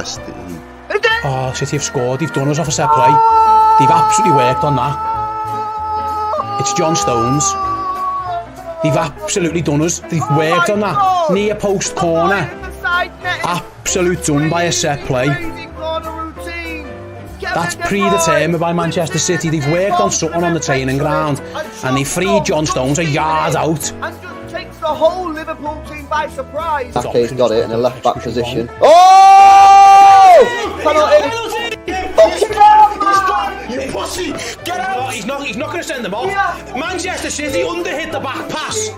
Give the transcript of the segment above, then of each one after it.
Manchester. Oh, City have scored. They've done us off a set play. They've absolutely worked on that. It's John Stones. They've absolutely done us. They've worked on that. Near post corner. Absolute done by a set play. That's predetermined by Manchester City. They've worked on something on the training ground and they freed John Stones a yard out. And just takes the whole Liverpool team by surprise. Ake's got it in a left back position. Oh! Penalty! You pussy! Get out! He's not going to send them off. Manchester City underhit the back pass.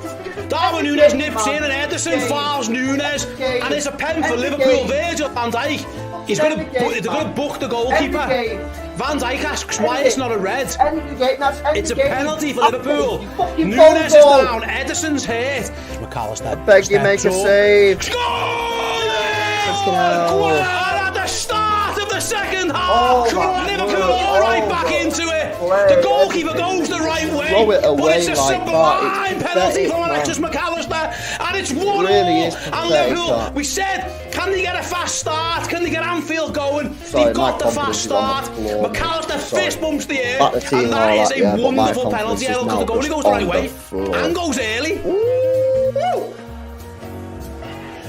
Darwin Núñez nips in and Ederson fouls Núñez. And it's a pen for Liverpool. Virgil van Dijk. They're going to book the goalkeeper. Van Dijk asks why it's not a red. It's a penalty for Liverpool. Núñez is down. Ederson's hurt. McAllister. I beg you, make a save. At the start of the second half, Liverpool all right back into it. The goalkeeper goes the right way, but it's a sublime penalty from Alexis McAllister, and it's 1-1. And Liverpool, we said, can they get a fast start? Can they get Anfield going? They've got the fast start. McAllister fist bumps the air, and that is a wonderful penalty. Because the goalie goes the right way and goes early.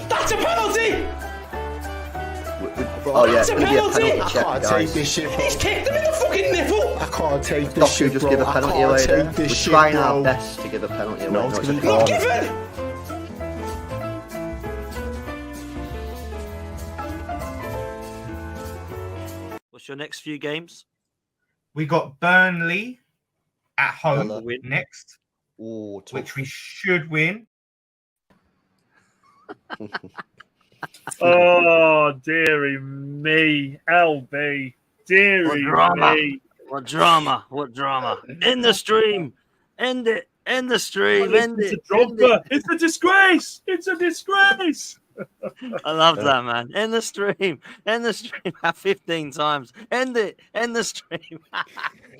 That's a penalty. Oh yeah, That's a penalty. Check, I can't take this shit, bro. He's kicked him in the fucking nipple. I can't take this Doku shit, just bro. give a penalty away there. We're This shit, trying bro. our best to give a penalty away. No, Not it's a gonna Not corner. given. What's your next few games? We got Burnley at home Villa. next, Ooh, tough. which we should win. Oh, dearie me. LB. Dearie me. What drama? What drama? End the stream. End it. End the stream. End it. End it. It's a disgrace. It's a disgrace. I love that, man. End the stream. End the stream 15 times. End it. End the stream. I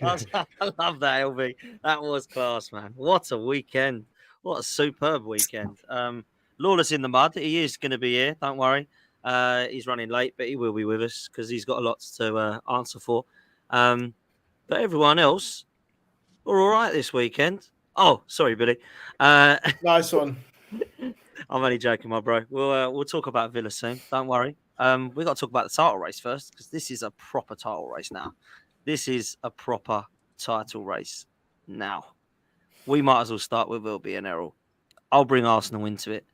love that, LB. That was class, man. What a weekend. What a superb weekend. Lawless in the mud. He is going to be here. Don't worry. He's running late, but he will be with us because he's got a lot to answer for. But everyone else, we're all right this weekend. Oh, sorry, Billy. Nice one. I'm only joking, my bro. We'll talk about Villa soon. Don't worry. We got to talk about the title race first because this is a proper title race now. This is a proper title race now. We might as well start with Wilby and Errol. I'll bring Arsenal into it.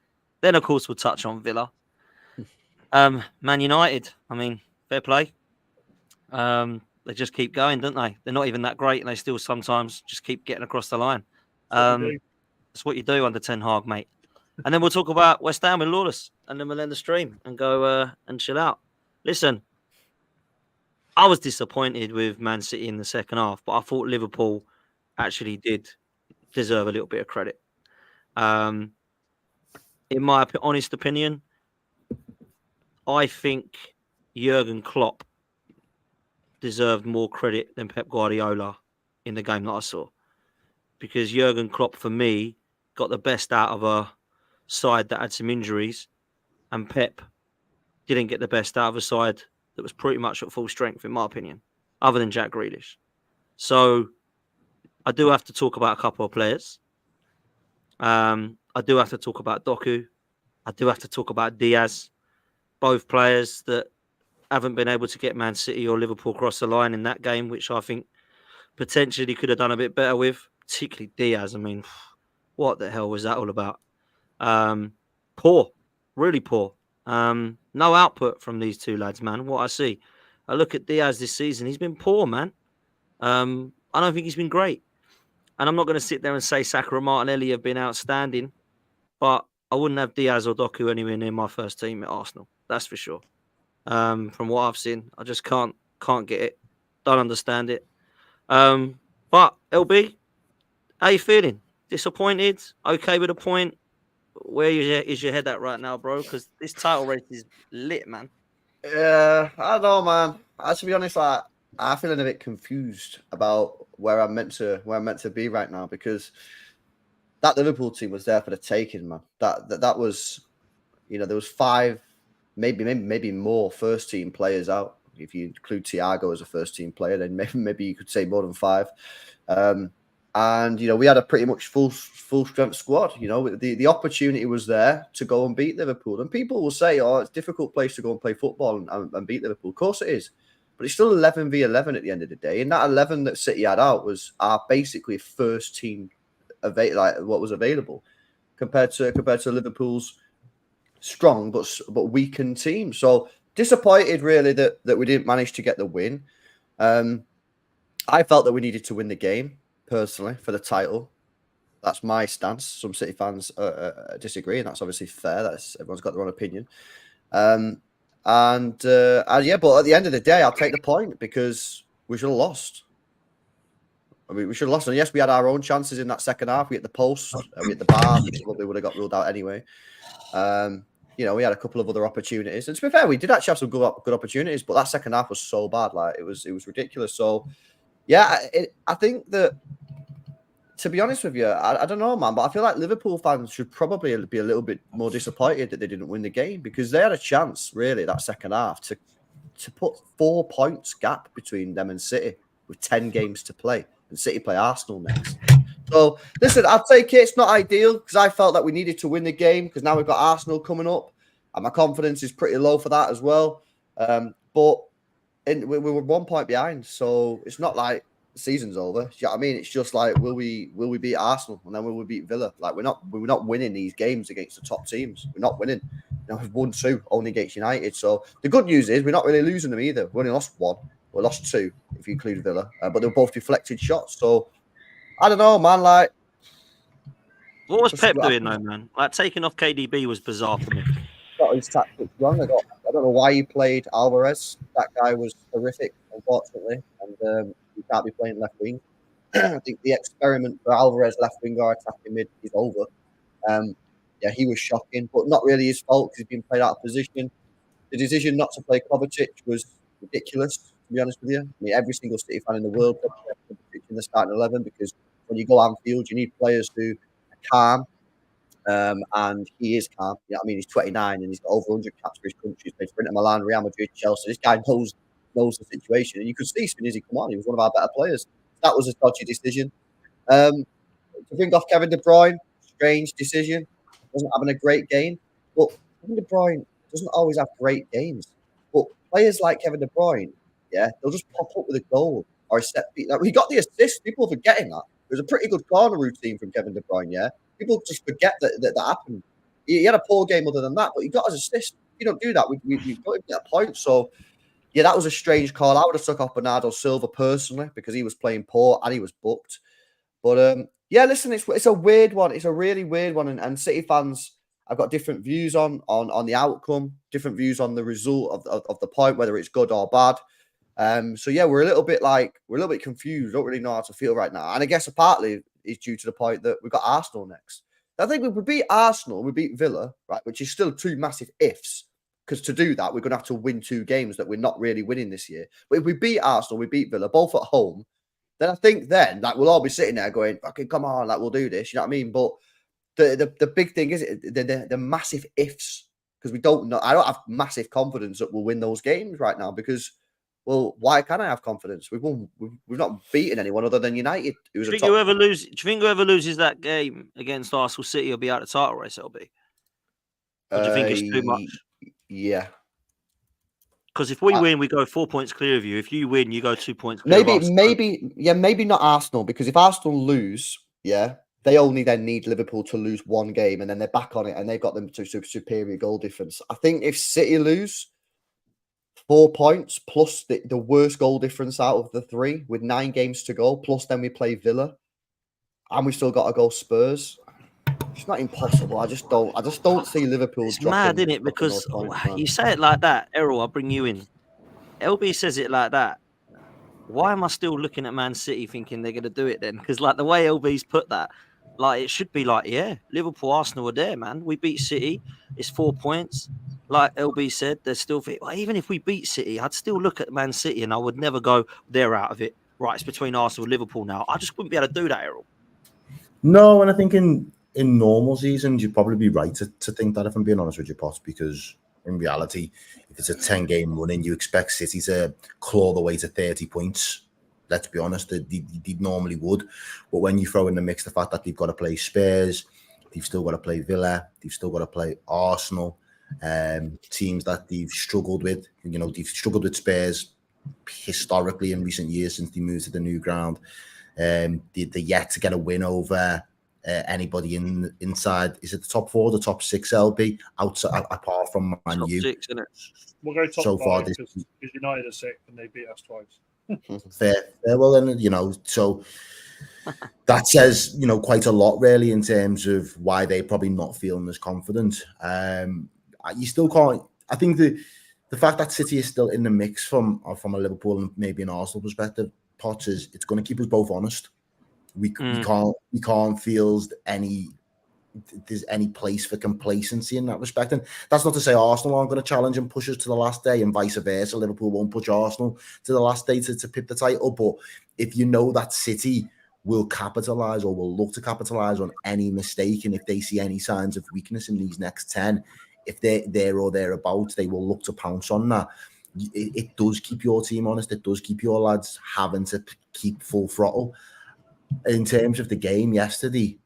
Then, of course, we'll touch on Villa. Man United, I mean, fair play. They just keep going, don't they? They're not even that great, and they still sometimes just keep getting across the line. That's what you do under Ten Hag, mate. And then we'll talk about West Ham with Lawless, and then we'll end the stream and go and chill out. Listen, I was disappointed with Man City in the second half, but I thought Liverpool actually did deserve a little bit of credit. In my honest opinion, I think Jurgen Klopp deserved more credit than Pep Guardiola in the game that I saw. Because Jurgen Klopp, for me, got the best out of a side that had some injuries, and Pep didn't get the best out of a side that was pretty much at full strength, in my opinion, other than Jack Grealish. So I do have to talk about a couple of players. I do have to talk about Doku. I do have to talk about Diaz. Both players that haven't been able to get Man City or Liverpool across the line in that game, which I think potentially could have done a bit better with, particularly Diaz. I mean, what the hell was that all about? Poor, really poor. No output from these two lads, man. What I see. I look at Diaz this season, he's been poor, man. I don't think he's been great. And I'm not going to sit there and say Saka and Martinelli have been outstanding, but I wouldn't have Diaz or Doku anywhere near my first team at Arsenal. That's for sure. From what I've seen, I just can't get it. Don't understand it. But LB, how you feeling? Disappointed? Okay with a point? Where is your head at right now, bro? Because this title race is lit, man. Yeah, I don't know, man. To be honest, I'm feeling a bit confused about where I'm meant to be right now, because that Liverpool team was there for the taking, man. That was, there was five maybe more first team players out. If you include Thiago as a first team player, then maybe you could say more than 5. And we had a pretty much full strength squad. The opportunity was there to go and beat Liverpool. And people will say, "Oh, it's a difficult place to go and play football and beat Liverpool." Of course it is, but it's still 11v11 at the end of the day. And that 11 that City had out was basically first team what was available compared to Liverpool's strong but weakened team. So disappointed really that we didn't manage to get the win. I felt that we needed to win the game personally for the title. That's my stance. Some City fans disagree, and that's obviously fair. Everyone's got their own opinion. But at the end of the day, I'll take the point because we should have lost. I mean, we should have lost. And yes, we had our own chances in that second half. We hit the post, we hit the bar, which probably would have got ruled out anyway. We had a couple of other opportunities. And to be fair, we did actually have some good opportunities, but that second half was so bad. Like it was ridiculous. So yeah, I think that, to be honest with you, I don't know, man, but I feel like Liverpool fans should probably be a little bit more disappointed that they didn't win the game because they had a chance, really, that second half to put 4 points gap between them and City with 10 games to play. And City play Arsenal next. So, listen, I'll take it. It's not ideal because I felt that we needed to win the game because now we've got Arsenal coming up and my confidence is pretty low for that as well. But we were 1 point behind, so it's not like the season's over. Do you know what I mean? It's just like, will we beat Arsenal and then will we beat Villa? Like we're not winning these games against the top teams. We're not winning. We've won 2 only against United. So the good news is we're not really losing them either. We only lost 1. We lost 2 if you include Villa, but they were both deflected shots. So I don't know, man. Like, what was Pep doing though, man? Like taking off KDB was bizarre for me. Got his tactics wrong. I don't know why he played Alvarez. That guy was horrific, unfortunately, and he can't be playing left wing. I think the experiment for Alvarez left winger attacking mid is over. He was shocking, but not really his fault because he's been played out of position. The decision not to play Kovacic was ridiculous, to be honest with you. I mean, every single City fan in the world put Kovacic in the starting 11 because when you go Anfield, you need players who are calm. And he is calm. You know what I mean? He's 29 and he's got over 100 caps for his country. He's played for Inter Milan, Real Madrid, Chelsea. This guy knows the situation. And you could see as soon as he come on, he was one of our better players. That was a dodgy decision. To bring off Kevin De Bruyne, strange decision. Wasn't having a great game. But Kevin De Bruyne doesn't always have great games. But players like Kevin De Bruyne, they'll just pop up with a goal or a set piece. Like, he got the assist. People are forgetting that. It was a pretty good corner routine from Kevin De Bruyne, People just forget that happened. He had a poor game other than that, but he got his assist. You don't do that. We got him at a point. So, that was a strange call. I would have took off Bernardo Silva personally because he was playing poor and he was booked. But, listen, it's a weird one. It's a really weird one. And City fans have got different views on the outcome, different views on the result of the point, whether it's good or bad. We're a little bit confused. Don't really know how to feel right now. And I guess partly is due to the point that we've got Arsenal next. I think if we beat Arsenal, we beat Villa, right, which is still 2 massive ifs, because to do that, we're going to have to win 2 games that we're not really winning this year. But if we beat Arsenal, we beat Villa, both at home, then I think we'll all be sitting there going, okay, come on, we'll do this. You know what I mean? But the big thing is the massive ifs, because we don't know. I don't have massive confidence that we'll win those games right now because, well, why can't I have confidence? We've not beaten anyone other than United. Do you think whoever loses that game against Arsenal City will be out of the title race, LB? Or do you think it's too much? Yeah. Because if we win, we go 4 points clear of you. If you win, you go 2 points clear of us. Maybe not Arsenal, because if Arsenal lose, they only then need Liverpool to lose 1 game and then they're back on it and they've got them to superior goal difference. I think if City lose 4 points plus the worst goal difference out of the 3 with 9 games to go, plus then we play Villa and we still got to go Spurs. It's not impossible. I just don't see Liverpool. It's mad, isn't it? Because you say it like that, Errol. I'll bring you in. LB says it like that. Why am I still looking at Man City thinking they're going to do it then? Because like the way LB's put that, like it should be like, Liverpool, Arsenal are there, man. We beat City. It's 4 points. Like LB said, there's still even if we beat City, I'd still look at Man City and I would never go, they're out of it. Right, it's between Arsenal and Liverpool now. I just wouldn't be able to do that, Errol. No, and I think in normal seasons, you'd probably be right to think that, if I'm being honest with you, Potts, because in reality, if it's a 10-game run in, you expect City to claw the way to 30 points. Let's be honest, they normally would. But when you throw in the mix the fact that they've got to play Spurs, they've still got to play Villa, they've still got to play Arsenal, teams that they've struggled with. You know, they've struggled with Spurs historically in recent years since they moved to the new ground. They're yet to get a win over anybody inside. Is it the top 4, the top 6, LB? Outside, apart from Man U. Top 6, isn't it? We'll go top so 5 far because United are 6th and they beat us twice. Fair. Well, then, you know, so that says, you know, quite a lot really in terms of why they're probably not feeling as confident. You still can't. I think the fact that City is still in the mix from a Liverpool and maybe an Arsenal perspective, Potts, is it's going to keep us both honest. We can't feel there's any place for complacency in that respect. And that's not to say Arsenal aren't going to challenge and push us to the last day, and vice versa. Liverpool won't push Arsenal to the last day to pip the title. But if you know that City will capitalise or will look to capitalise on any mistake, and if they see any signs of weakness in these next 10, if they're there or thereabouts, they will look to pounce on that. It does keep your team honest. It does keep your lads having to keep full throttle. In terms of the game yesterday,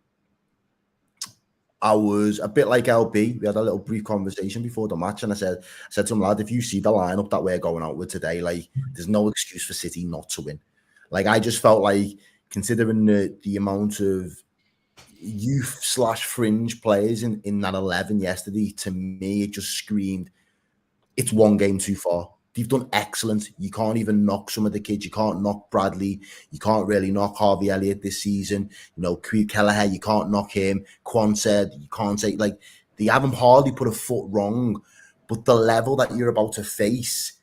I was a bit like LB. We had a little brief conversation before the match, and I said to him, lad, if you see the lineup that we're going out with today, like, there's no excuse for City not to win. Like, I just felt like, considering the amount of youth/fringe players in that 11 yesterday, to me, it just screamed, it's one game too far. They've done excellent. You can't even knock some of the kids. You can't knock Bradley. You can't really knock Harvey Elliott this season. You know, Kelleher, you can't knock him. Quan said, you can't say, like, they haven't hardly put a foot wrong. But the level that you're about to face,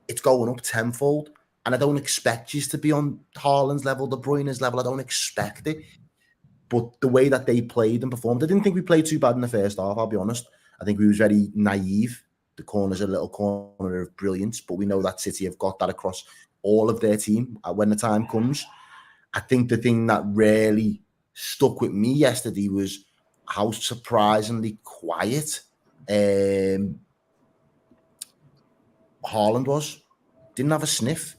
it's going up tenfold. And I don't expect you to be on Haaland's level, De Bruyne's level. I don't expect it. But the way that they played and performed, I didn't think we played too bad in the first half, I'll be honest. I think we was very naive. The corner's a little corner of brilliance, but we know that City have got that across all of their team when the time comes. I think the thing that really stuck with me yesterday was how surprisingly quiet Haaland was. Didn't have a sniff.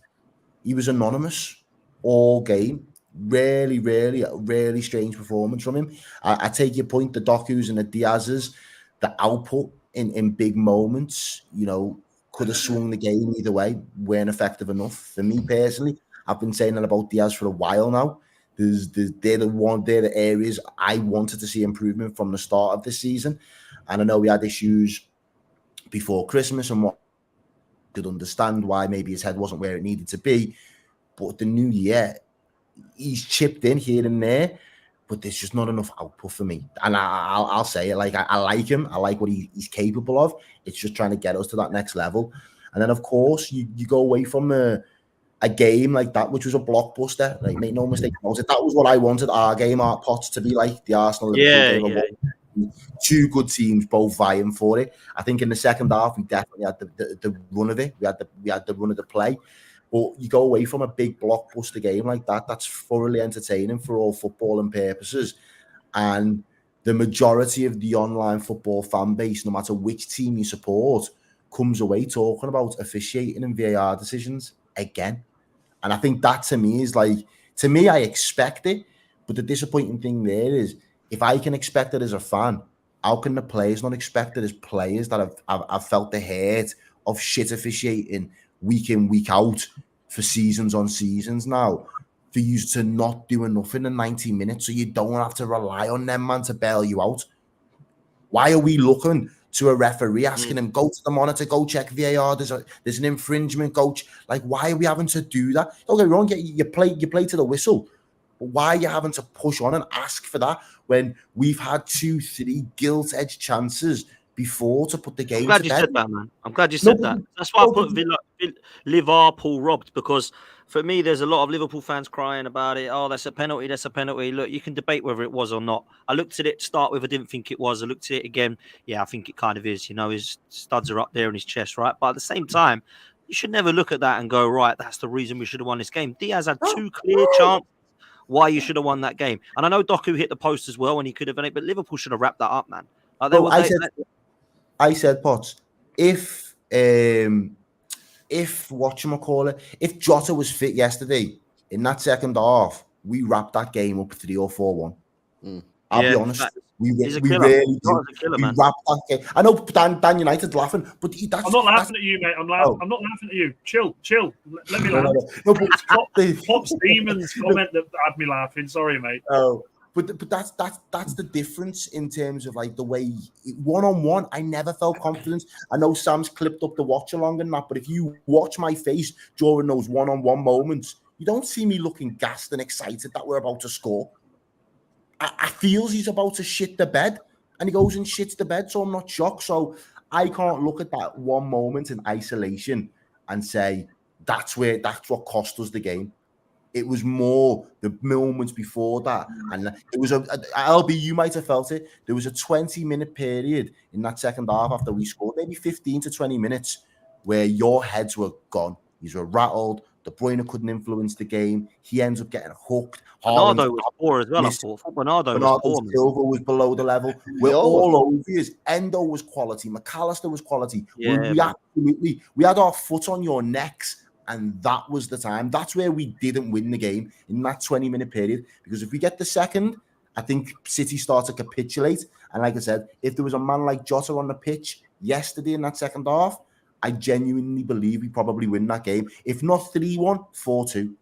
He was anonymous all game. Really strange performance from him. I take your point, the Dokus and the Diaz's, the output in big moments, you know, could have swung the game either way, weren't effective enough. For me personally, I've been saying that about Diaz for a while now. They're the areas I wanted to see improvement from the start of this season. And I know we had issues before Christmas and what could understand why maybe his head wasn't where it needed to be. But the new year, he's chipped in here and there, but there's just not enough output for me. And I'll say it, like, I like him. I like what he's capable of. It's just trying to get us to that next level. And then, of course, you go away from a game like that, which was a blockbuster. Like, make no mistake about it. That was what I wanted our game, our Pots, to be like, the Arsenal Liverpool game. Two good teams, both vying for it. I think in the second half, we definitely had the run of it. We had the run of the play. But you go away from a big blockbuster game like that, that's thoroughly entertaining for all footballing purposes. And the majority of the online football fan base, no matter which team you support, comes away talking about officiating and VAR decisions again. And I think that, to me, is like, to me, I expect it. But the disappointing thing there is, if I can expect it as a fan, how can the players not expect it as players that have felt the hurt of shit officiating week in, week out for seasons on seasons now, for you to not do enough in the 90 minutes so you don't have to rely on them, man, to bail you out? Why are we looking to a referee asking him, go to the monitor, go check VAR, there's an infringement, coach? Like, why are we having to do that? Don't get me wrong, you play to the whistle, but why are you having to push on and ask for that when we've had 2-3 gilt-edged chances before to put the game to bed? I'm glad you said that, man. I'm glad you said that. That's why I put Liverpool robbed, because for me, there's a lot of Liverpool fans crying about it. Oh, that's a penalty. That's a penalty. Look, you can debate whether it was or not. I looked at it to start with. I didn't think it was. I looked at it again. Yeah, I think it kind of is. You know, his studs are up there in his chest, right? But at the same time, you should never look at that and go, right, that's the reason we should have won this game. Diaz had 2 clear chances why you should have won that game. And I know Doku hit the post as well, and he could have done it, but Liverpool should have wrapped that up, man. Like, I said, Potts, if whatchamacallit, if Jota was fit yesterday in that second half, we wrapped that game up 3 or 4-1. I'll be honest. We really do. Killer, we man. wrapped that game. I know Dan United's laughing, but that's I'm not laughing at you, mate. I'm not laughing at you. Chill. Let me laugh. No, but Klopp's demons comment that had me laughing. Sorry, mate. Oh, but that's the difference in terms of like the way one-on-one. I never felt confident. I know Sam's clipped up the watch along and that, but if you watch my face during those one-on-one moments, you don't see me looking gassed and excited that we're about to score. I feels he's about to shit the bed, and he goes and shits the bed, so I'm not shocked. So I can't look at that one moment in isolation and say that's what cost us the game. It was more the moments before that, and it was LB, you might have felt it. There was a 20-minute period in that second half after we scored, maybe 15 to 20 minutes, where your heads were gone. You were rattled. De Bruyne couldn't influence the game. He ends up getting hooked. Bernardo was poor as well. I thought Bernardo was poor. Silva was below the level. We're all over his. Endo was quality. McAllister was quality. Yeah, we had our foot on your necks, and that was the time. That's where we didn't win the game in that 20-minute period. Because if we get the second, I think City start to capitulate. And like I said, if there was a man like Jota on the pitch yesterday in that second half, I genuinely believe we probably win that game. If not 3-1, 4-2.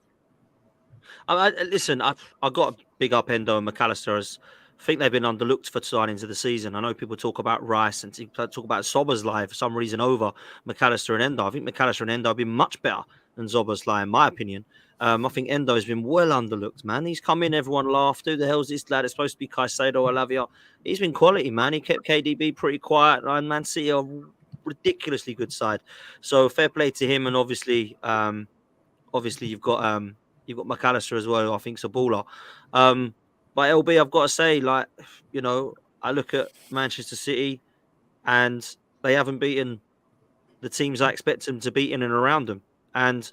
Listen, I got a big up Endo and McAllister. As I think they've been underlooked for signings of the season. I know people talk about Rice and talk about Szoboszlai for some reason over McAllister and Endo. I think McAllister and Endo have been much better than Szoboszlai, in my opinion. I think Endo has been well underlooked, man. He's come in, everyone laughed. Who the hell's this lad? It's supposed to be Caicedo or Lavia. He's been quality, man. He kept KDB pretty quiet. And Man City are ridiculously good side. So fair play to him. And obviously you've got McAllister as well. I think it's a baller. But LB, I've got to say, like, you know, I look at Manchester City and they haven't beaten the teams I expect them to beat in and around them. And,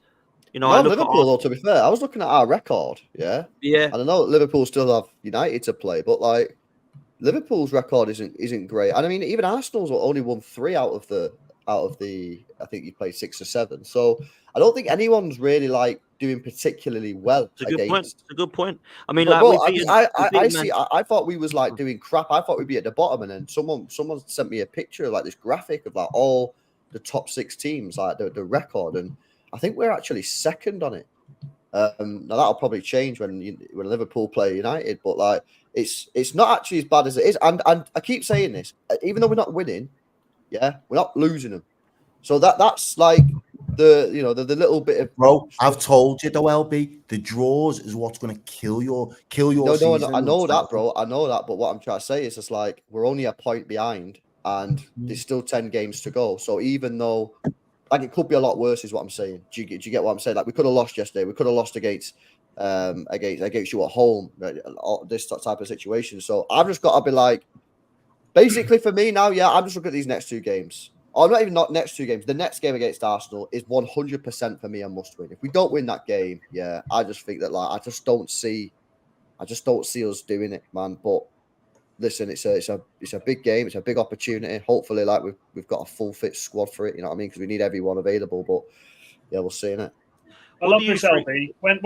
you know, I look Liverpool, though, to be fair, I was looking at our record, yeah. And I know Liverpool still have United to play, but like Liverpool's record isn't great. And I mean, even Arsenal's only won 3 out of the I think you played 6 or 7. So I don't think anyone's really like doing particularly well. It's a good point. I mean, but, like, I thought we was like doing crap. I thought we'd be at the bottom, and then someone sent me a picture of like this graphic of like all the top 6 teams, like the record, and I think we're actually second on it. Now that'll probably change when Liverpool play United, but like it's not actually as bad as it is. And I keep saying this, even though we're not winning, yeah, we're not losing them. So that's like the little bit of I've told you though, LB, the draws is what's going to kill your season. No, I know that, bro. I know that, but what I'm trying to say is it's like we're only a point behind, and there's still 10 games to go. So even though, like, it could be a lot worse, is what I'm saying. Do you get what I'm saying? Like, we could have lost yesterday. We could have lost against you at home. This type of situation. So I've just got to be like, basically for me now, yeah, I'm just looking at these next 2 games. Or not next 2 games. The next game against Arsenal is 100% for me a must win. If we don't win that game, yeah, I just think that I just don't see us doing it, man. But listen, it's a big game. It's a big opportunity. Hopefully, like we've got a full fit squad for it. You know what I mean? Because we need everyone available. But yeah, we'll see, innit? I love this, LB. When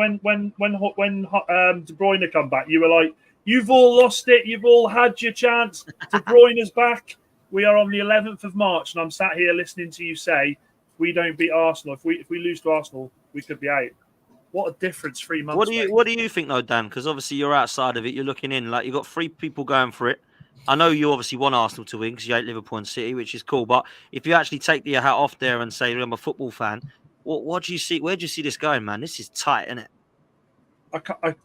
De Bruyne come back, you were like, "You've all lost it. You've all had your chance. De Bruyne's back. We are on the 11th of March, and I'm sat here listening to you say, if we don't beat Arsenal, if we lose to Arsenal, we could be out." What a difference 3 months. What do you think though, Dan? Because obviously you're outside of it. You're looking in. Like, you've got 3 people going for it. I know you obviously want Arsenal to win because you hate Liverpool and City, which is cool. But if you actually take your hat off there and say, I'm a football fan, what do you see? Where do you see this going, man? This is tight, isn't it?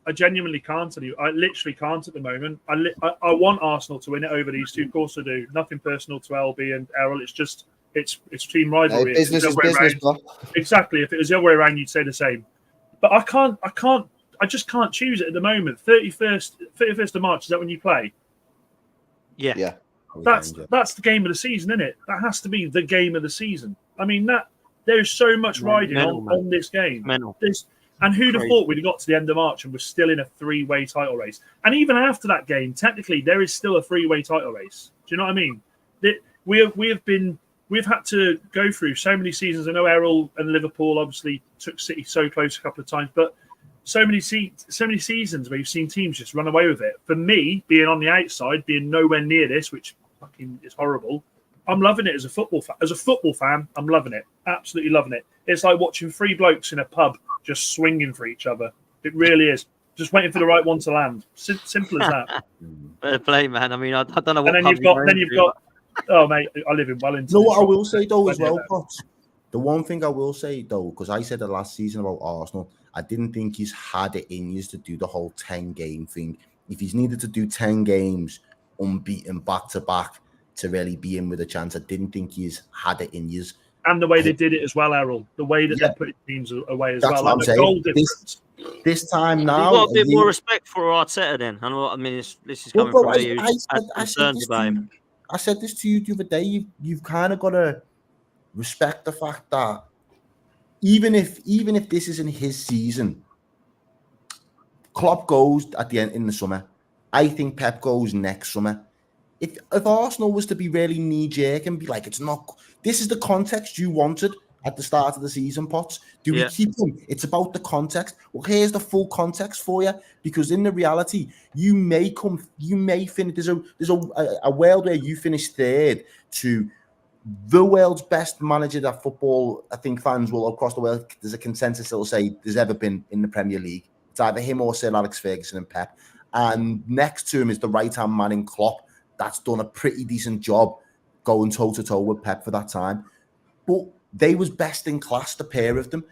I genuinely can't tell you. I literally can't at the moment. I want Arsenal to win it over these 2. Of course I do. Nothing personal to LB and Errol. It's just it's team rivalry. Business is business, bro. Exactly. If it was the other way around, you'd say the same. But I just can't choose it at the moment. 31st of March, is that when you play? Yeah. That's the game of the season, isn't it? That has to be the game of the season. I mean, there's so much riding on this game. And who'd have thought we'd have got to the end of March and we're still in a 3-way title race? And even after that game, technically, there is still a 3-way title race. Do you know what I mean? We have been we've had to go through so many seasons. I know Errol and Liverpool obviously took City so close a couple of times, but so many seasons where you've seen teams just run away with it. For me, being on the outside, being nowhere near this, which fucking is horrible, I'm loving it as a football fan. As a football fan, I'm loving it. Absolutely loving it. It's like watching three blokes in a pub just swinging for each other. It really is. Just waiting for the right one to land. Simple as that. Fair play, man. I mean, I don't know what. And then you've got. Oh, mate, I live in Wellington. No, what I will say though as well, Potts, the one thing I will say though, because I said it last season about Arsenal, I didn't think he's had it in you to do the whole 10-game thing. If he's needed to do 10 games unbeaten back to back to really be in with a chance, I didn't think he's had it in you. And the way they did it as well, Errol. The way that they put teams away as well. What I'm the saying. goal difference. This time now, you got a bit more respect for Arteta then. I know. I mean, this is coming from you. I said this to you the other day. You've kind of got to respect the fact that even if this isn't his season, Klopp goes at the end in the summer. I think Pep goes next summer. If Arsenal was to be really knee-jerk and be like, it's not, this is the context you wanted at the start of the season, Potts. Do we keep him? It's about the context. Well, here's the full context for you, because in the reality, you may finish. There's a world where you finish third to the world's best manager that football, I think fans will across the world, there's a consensus that will say there's ever been in the Premier League. It's either him or Sir Alex Ferguson and Pep. And next to him is the right-hand man in Klopp. That's done a pretty decent job going toe-to-toe with Pep for that time. But they was best in class, the pair of them.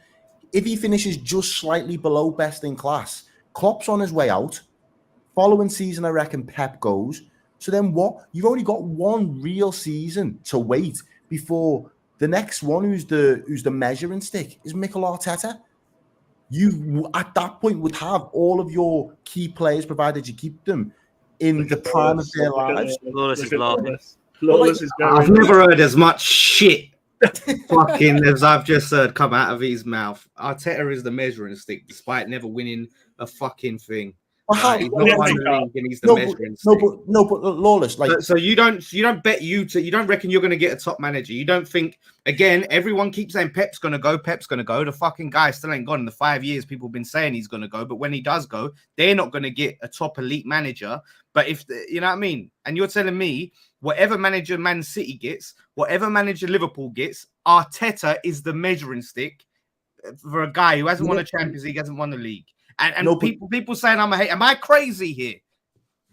If he finishes just slightly below best in class, Klopp's on his way out. Following season, I reckon Pep goes. So then what? You've only got one real season to wait before the next one, who's the measuring stick, is Mikel Arteta. You, at that point, would have all of your key players, provided you keep them, in the prime of their lives. I've never heard as much shit fucking as I've just heard come out of his mouth. Arteta is the measuring stick, despite never winning a fucking thing. He's not won the league, and he's the measuring stick. But Lawless, like, so you don't reckon you're going to get a top manager. You don't think, again, everyone keeps saying Pep's going to go. The fucking guy still ain't gone. In the 5 years people have been saying he's going to go, but when he does go, they're not going to get a top elite manager. But if you know what I mean, and you're telling me whatever manager Man City gets, whatever manager Liverpool gets, Arteta is the measuring stick for a guy who hasn't won a Champions League, hasn't won the league. And people saying I'm a hate. Am I crazy here?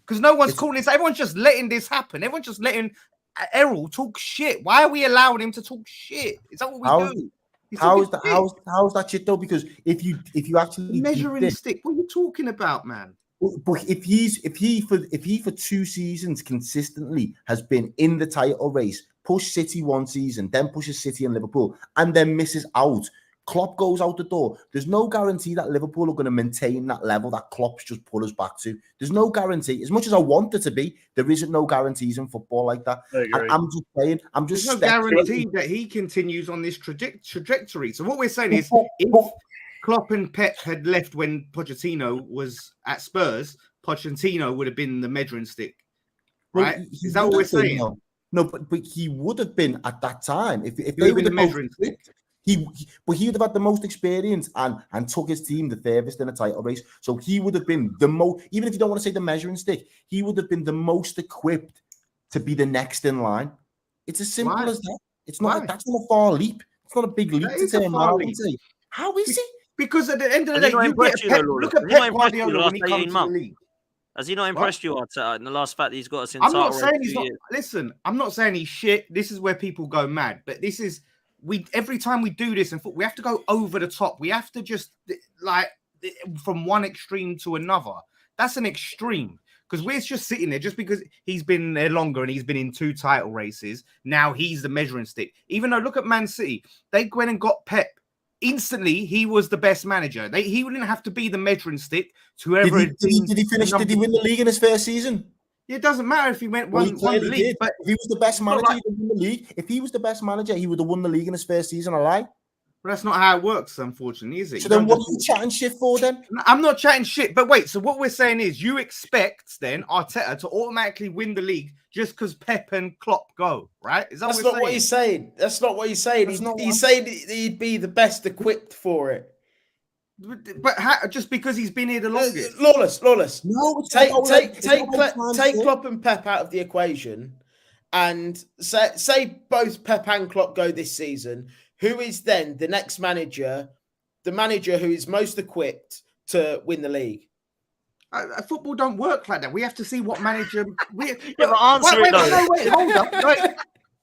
Because no one's calling this. Everyone's just letting this happen. Everyone's just letting Errol talk shit. Why are we allowing him to talk shit? Is that what we do? How's that shit though? Because if you actually measuring stick, what are you talking about, man? But if he for 2 seasons consistently has been in the title race, push City one season, then pushes City and Liverpool, and then misses out, Klopp goes out the door. There's no guarantee that Liverpool are going to maintain that level that Klopp's just put us back to. There's no guarantee. As much as I want it to be, there isn't no guarantees in football like that. I'm just saying. There's no guarantee that he continues on this trajectory. So what we're saying is, if Klopp and Pep had left when Pochettino was at Spurs, Pochettino would have been the measuring stick, right? Is that what we're saying? No, but he would have been at that time if they were the measuring stick. He would have had the most experience and took his team the furthest in a title race. So he would have been the most, even if you don't want to say the measuring stick, he would have been the most equipped to be the next in line. It's as simple as that. It's not. That's not a far leap. It's not a big leap to say. How is it? Because at the end of the day, look at Pep Guardiola when he comes to the league. Has he not impressed you, Arteta, in the last fact that he's got us in? I'm not saying he's not. Listen, I'm not saying he's shit. This is where people go mad. But this is. Every time we do this, and we have to go over the top. We have to just like from one extreme to another. That's an extreme because we're just sitting there just because he's been there longer and he's been in 2 title races. Now he's the measuring stick. Even though look at Man City, they went and got Pep. Instantly, he was the best manager. He wouldn't have to be the measuring stick to whoever. Did he win the league in his first season? It doesn't matter if he went one league, but if he was the best manager, he would win the league. If he was the best manager, he would have won the league in his first season. I lie. But that's not how it works, unfortunately, is it? So then what are you chatting shit for then? I'm not chatting shit. But wait, so what we're saying is you expect then Arteta to automatically win the league just because Pep and Klopp go, right? Is that That's not what he's saying. That's not what he's saying. He's saying he'd be the best equipped for it. But just because he's been here the longest? Lawless. No, take Klopp and Pep out of the equation and say both Pep and Klopp go this season. Who is then the next manager, the manager who is most equipped to win the league? Football don't work like that. We have to see what manager. Wait, hold up.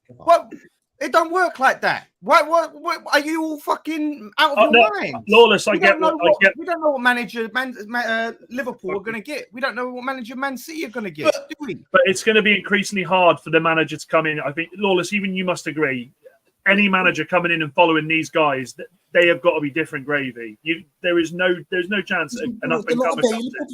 What? It don't work like that. What are you all fucking out of your mind? Lawless, We don't know what manager Liverpool are going to get. We don't know what manager Man City are going to get, do we? But it's going to be increasingly hard for the manager to come in. I think, Lawless, even you must agree. Any manager coming in and following these guys, they have got to be different gravy. There's no chance enough. They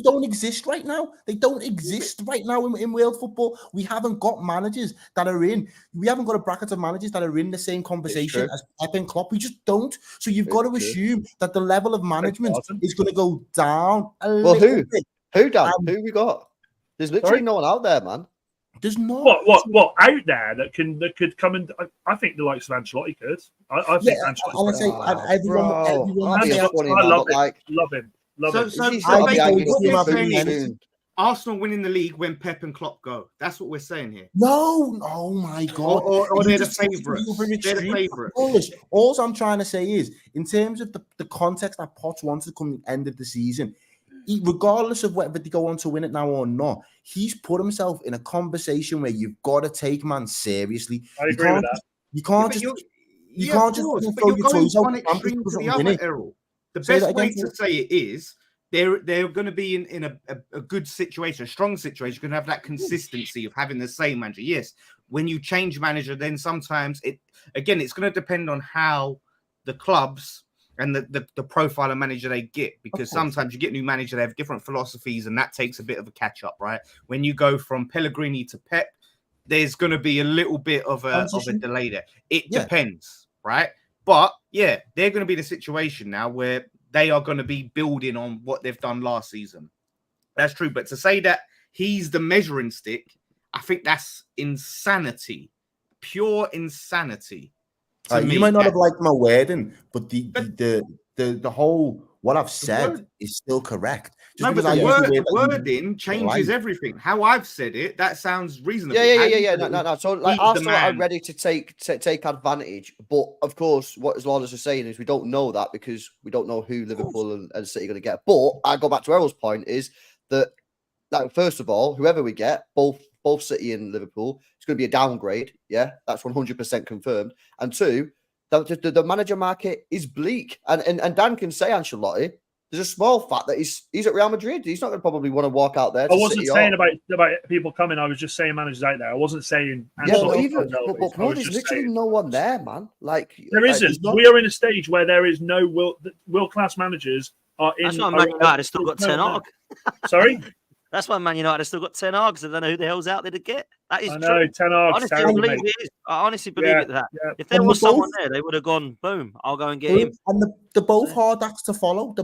don't exist right now. They don't exist right now in world football. We haven't got managers that are in. We haven't got a bracket of managers that are in the same conversation as Pep and Klopp. We just don't. So you've got to assume that the level of management is going to go down a little bit. Who, Dan? Who we got? There's literally no one out there, man. There's not what out there that could come and I think the likes of Ancelotti could. I think Ancelotti. I love him. Arsenal winning the league when Pep and Klopp go. That's what we're saying here. No, oh my God. Or they're the favourite. All I'm trying to say is, in terms of the context that Potts wants to come at the end of the season, regardless of whether they go on to win it now or not, he's put himself in a conversation where you've got to take man seriously. I agree with that. You can't just throw your toes out the other, Errol. The best way to say it is they're going to be in a good situation, a strong situation. You're going to have that consistency of having the same manager. Yes, when you change manager, then sometimes it's going to depend on how the clubs and the profile of manager they get, because sometimes you get new manager, they have different philosophies, and that takes a bit of a catch up, right? When you go from Pellegrini to Pep, there's going to be a little bit of a delay there. It depends, right? But yeah, they're going to be in a situation now where they are going to be building on what they've done last season. That's true. But to say that he's the measuring stick, I think that's insanity, pure insanity. You might not have liked my wording, but the whole what I've said is still correct. Just because the wording changes everything. How I've said it, that sounds reasonable. Yeah. No. So like Arsenal are ready to take advantage, but of course, what as Lawless is saying is we don't know that because we don't know who Liverpool and City are going to get. But I go back to Errol's point is that first of all, whoever we get, both City and Liverpool, it's going to be a downgrade. Yeah, that's 100% confirmed. And two, the manager market is bleak. And Dan can say Ancelotti. There's a small fact that he's at Real Madrid. He's not going to probably want to walk out there. I wasn't saying about people coming. I was just saying managers out there. I wasn't saying. But there's literally no one there, man. Like there isn't. We are in a stage where there is no world class managers are in. That's why Man United still got Ten Hag. Sorry. That's why Man United have still got 10 Hags. I don't know who the hell's out there to get. That is I know, true. 10 Hags. I honestly believe it. If there was someone there, they would have gone, boom, I'll go and get him. And they're both hard acts to follow.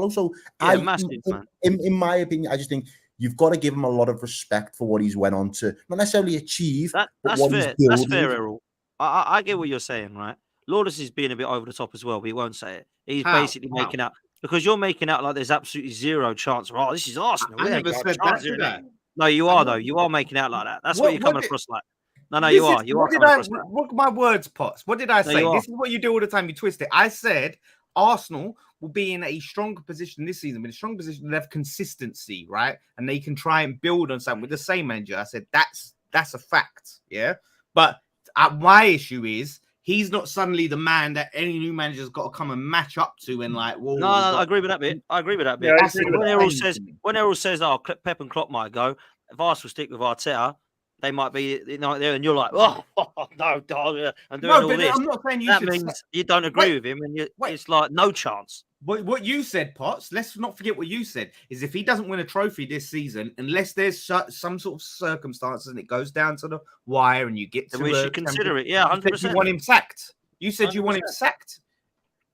So massive, man. In my opinion, I just think you've got to give him a lot of respect for what he's went on to not necessarily achieve. That's fair. That's fair, Errol. I get what you're saying, right? Lawless is being a bit over the top as well, but he won't say it. He's basically making out. Because you're making out like there's absolutely zero chance. Oh, this is Arsenal. I never said that. No, you are, though. You are making out like that. That's what you're coming across like. No, you are. You are coming across like. Look at my words, Potts. What did I say? This is what you do all the time. You twist it. I said Arsenal will be in a stronger position this season, but in a strong position, they have consistency, right? And they can try and build on something with the same manager. I said that's a fact, yeah? But my issue is, he's not suddenly the man that any new manager's got to come and match up to and like, well, no, I agree with that bit. When Errol says, oh, Pep and Klopp might go, if Arsenal stick with Arteta, they might be there, and you're like, oh no, dog, I'm doing all this. I'm not saying that means you don't agree with him, and it's like no chance. What you said, Potts, let's not forget what you said, is if he doesn't win a trophy this season, unless there's some sort of circumstances and it goes down to the wire and you get to we should consider it. Yeah, 100%. You want him sacked. You said 100%. You want him sacked.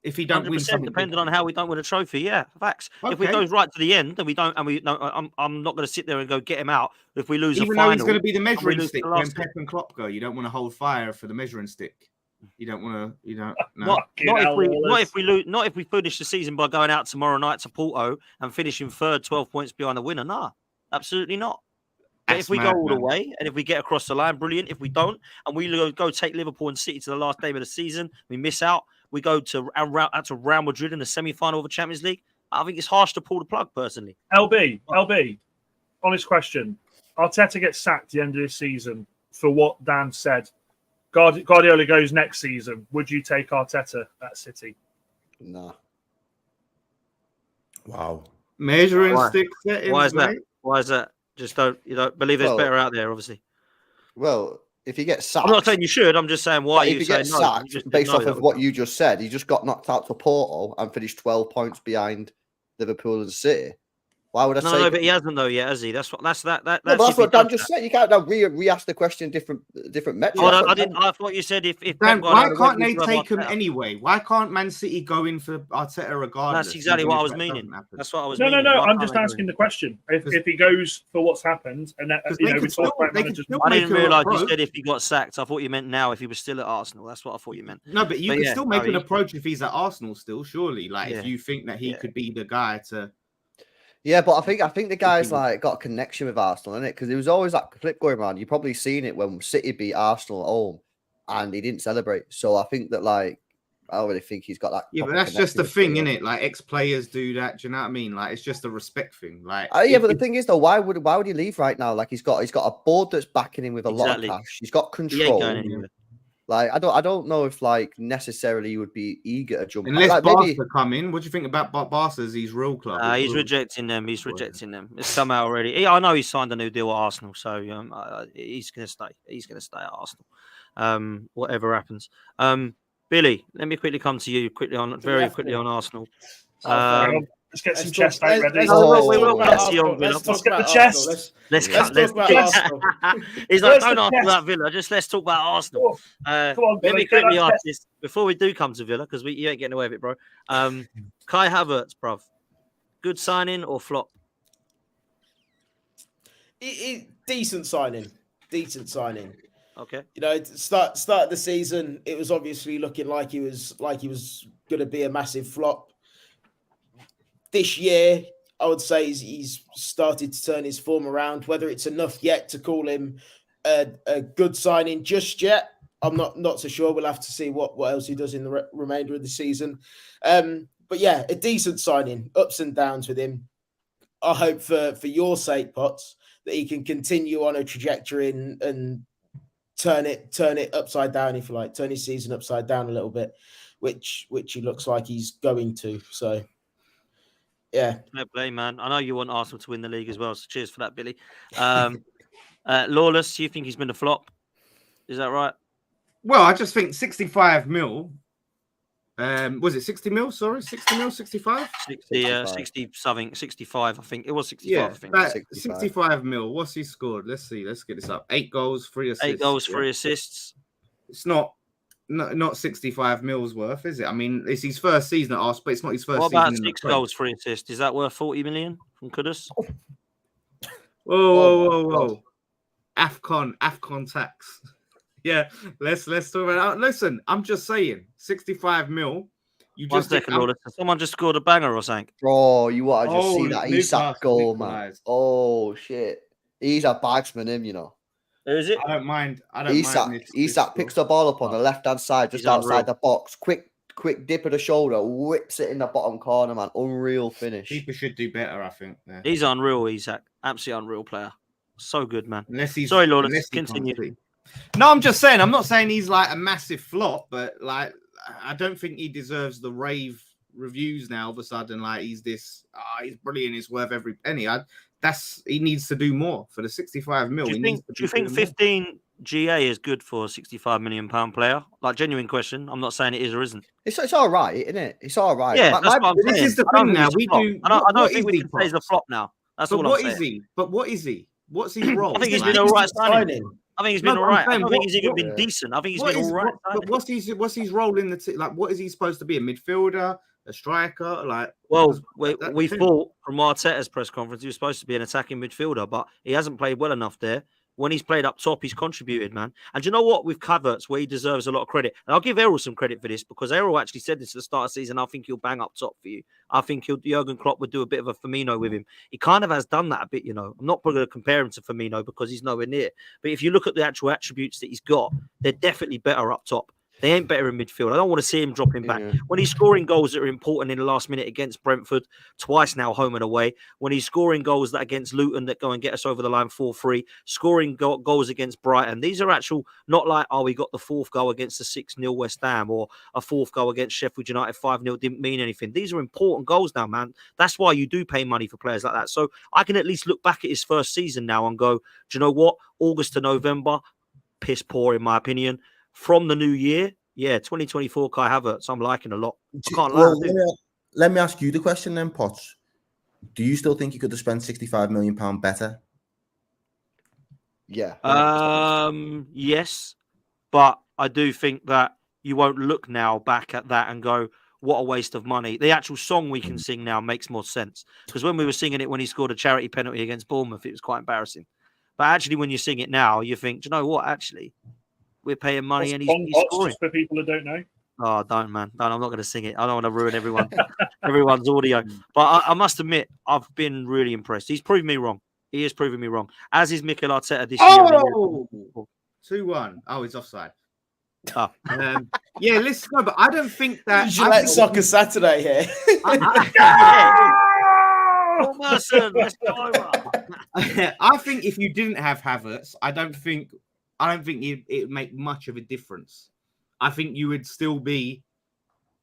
if he don't win something, depending on how we don't win a trophy. Yeah, facts. Okay. If we go right to the end and we don't, I'm not going to sit there and go get him out. If we lose even a final, though he's going to be the measuring stick when last Pep and Klopp go, you don't want to hold fire for the measuring stick. You don't want to. You don't. No. Not if we finish the season by going out tomorrow night to Porto and finishing third, 12 points behind the winner. Nah, absolutely not. But if we go all the way and if we get across the line, brilliant. If we don't, and we go take Liverpool and City to the last game of the season, we miss out. We go to Real Madrid in the semi-final of the Champions League. I think it's harsh to pull the plug, personally. LB, honest question. Arteta gets sacked at the end of this season for what Dan said. Guardiola goes next season. Would you take Arteta at City? No. Wow. Measuring stick settings. Why is that? Mate? Why is that? Just don't believe there's better out there, obviously. Well, if he gets sacked, I'm not saying you should. I'm just saying why if you he say gets no. sacked based off of what you just said, he just got knocked out to Porto and finished 12 points behind Liverpool and City. Why would I say? No, but he hasn't though yet, has he? That's what that's what Dan just said. You can't now re-ask the question different metrics. Oh, I thought you said if Dan, why can't they take him anyway? Why can't Man City go in for Arteta regardless? That's exactly what I was meaning. That's what I was No. meaning. I'm just asking the question. If he goes for what's happened, and that, we talk about managers. I didn't realise you said if he got sacked. I thought you meant now if he was still at Arsenal. That's what I thought you meant. No, but you can still make an approach if he's at Arsenal still, surely. Like if you think that he could be the guy to. Yeah, but I think the guy's like got a connection with Arsenal, innit? Because there was always that clip going around. You've probably seen it when City beat Arsenal at home, and he didn't celebrate. So I think that I don't really think he's got that. Yeah, but that's just the thing, innit? Like ex-players do that. Do you know what I mean? Like it's just a respect thing. Like yeah, but the thing is though, why would he leave right now? Like he's got a board that's backing him with a lot of cash. He's got control. He ain't going anywhere. Like I don't know if necessarily he would be eager to jump. Unless Barca come in, what do you think about Barca's? He's real club. He's rejecting them. It's come out already. I know he signed a new deal at Arsenal, so he's going to stay. He's going to stay at Arsenal. Whatever happens. Billy, let me quickly come to you quickly on Arsenal. Let's get some chest out ready. Let's get the chest. Let's talk about Arsenal. He's like, don't ask about Villa. Just let's talk about Arsenal. Come on, let me quickly ask this before we do come to Villa because you ain't getting away with it, bro. Kai Havertz, bruv. Good signing or flop? Decent signing. Okay. Start of the season, it was obviously looking like he was going to be a massive flop. This year, I would say he's started to turn his form around. Whether it's enough yet to call him a good signing just yet, I'm not so sure. We'll have to see what else he does in the remainder of the season. But yeah, a decent signing. Ups and downs with him. I hope for your sake, Potts, that he can continue on a trajectory and turn it upside down, if you like, turn his season upside down a little bit, which he looks like he's going to. So. Yeah. No play, man. I know you want Arsenal to win the league as well, so cheers for that, Billy. Lawless, do you think he's been a flop? Is that right? Well, I just think 65 mil. Was it 60 mil? Sorry, 60 mil, 65? 60 something, 65, I think. It was 65, yeah, I think. 65 mil. What's he scored? Let's see. Let's get this up. 8 goals, 3 assists. 8 goals, 3 assists. It's not 65 mils worth, is it? I mean, it's his first season at Arsenal, but it's not his first season. What about 6 goals, 3 assists? Is that worth 40 million from Kudus? Whoa. AFCON tax. Yeah, let's talk about that. Listen, I'm just saying, 65 mil. Someone just scored a banger or something. Bro, you want to just see that Isak goal, man. Oh, shit. He's a bagsman, him, you know. Who is it? I don't mind. Isak picks the ball up on the left-hand side, just outside the box. Quick dip of the shoulder, whips it in the bottom corner, man. Unreal finish. People should do better, I think. Yeah. He's unreal, Isak. Absolutely unreal player. So good, man. Sorry, Lord, let's continue. No, I'm just saying. I'm not saying he's like a massive flop, but like I don't think he deserves the rave reviews now. All of a sudden, like he's this. He's brilliant. He's worth every penny. He needs to do more for the 65 mil. Do you think 15 GA is good for a 65 million pound player? Like, genuine question. I'm not saying it is or isn't. It's all right, isn't it? It's all right. Yeah, this is the thing now. I don't think we can say he's a flop now. That's all I'm saying. What is he? But what is he? What's his role? I think he's been all right signing. I think he's been all right. I don't think he's even been yeah. decent. I think he's been all right. What's his role in the team? Like, what is he supposed to be? A midfielder, a striker? Like, well, we thought from Arteta's press conference he was supposed to be an attacking midfielder, but he hasn't played well enough there. When he's played up top, he's contributed, man. And you know what? With Havertz, where he deserves a lot of credit, and I'll give Errol some credit for this because Errol actually said this at the start of the season. I think he'll bang up top for you. I think Jurgen Klopp would do a bit of a Firmino with him. He kind of has done that a bit, you know. I'm not going to compare him to Firmino because he's nowhere near. But if you look at the actual attributes that he's got, they're definitely better up top. They ain't better in midfield. I don't want to see him dropping back. When he's scoring goals that are important in the last minute against Brentford, twice now home and away, when he's scoring goals that against Luton that go and get us over the line 4-3, scoring goals against Brighton. These are actual, not like, oh, we got the fourth goal against the 6-0 West Ham or a fourth goal against Sheffield United 5-0 didn't mean anything. These are important goals now, man. That's why you do pay money for players like that. So I can at least look back at his first season now and go, do you know what? August to November, piss poor in my opinion. From the new year, 2024 Kai Havertz, I'm liking a lot. I can't lie. Let me ask you the question then, Potts. Do you still think you could have spent £65 million better? Yeah. Yes, but I do think that you won't look now back at that and go, what a waste of money. The actual song we can sing now makes more sense. Because when we were singing it when he scored a charity penalty against Bournemouth, it was quite embarrassing. But actually, when you sing it now, you think, do you know what, actually? We're paying money and he's scoring. Just for people that don't know. Oh, don't, man. Don't, I'm not going to sing it. I don't want to ruin everyone's audio. But I must admit, I've been really impressed. He's proven me wrong. He is proving me wrong. As is Mikel Arteta this year. 2-1. Oh, he's offside. Oh. Yeah, listen, no, but I don't think that. You should let Soccer Saturday here. I think if you didn't have Havertz, I don't think it would make much of a difference. I think you would still be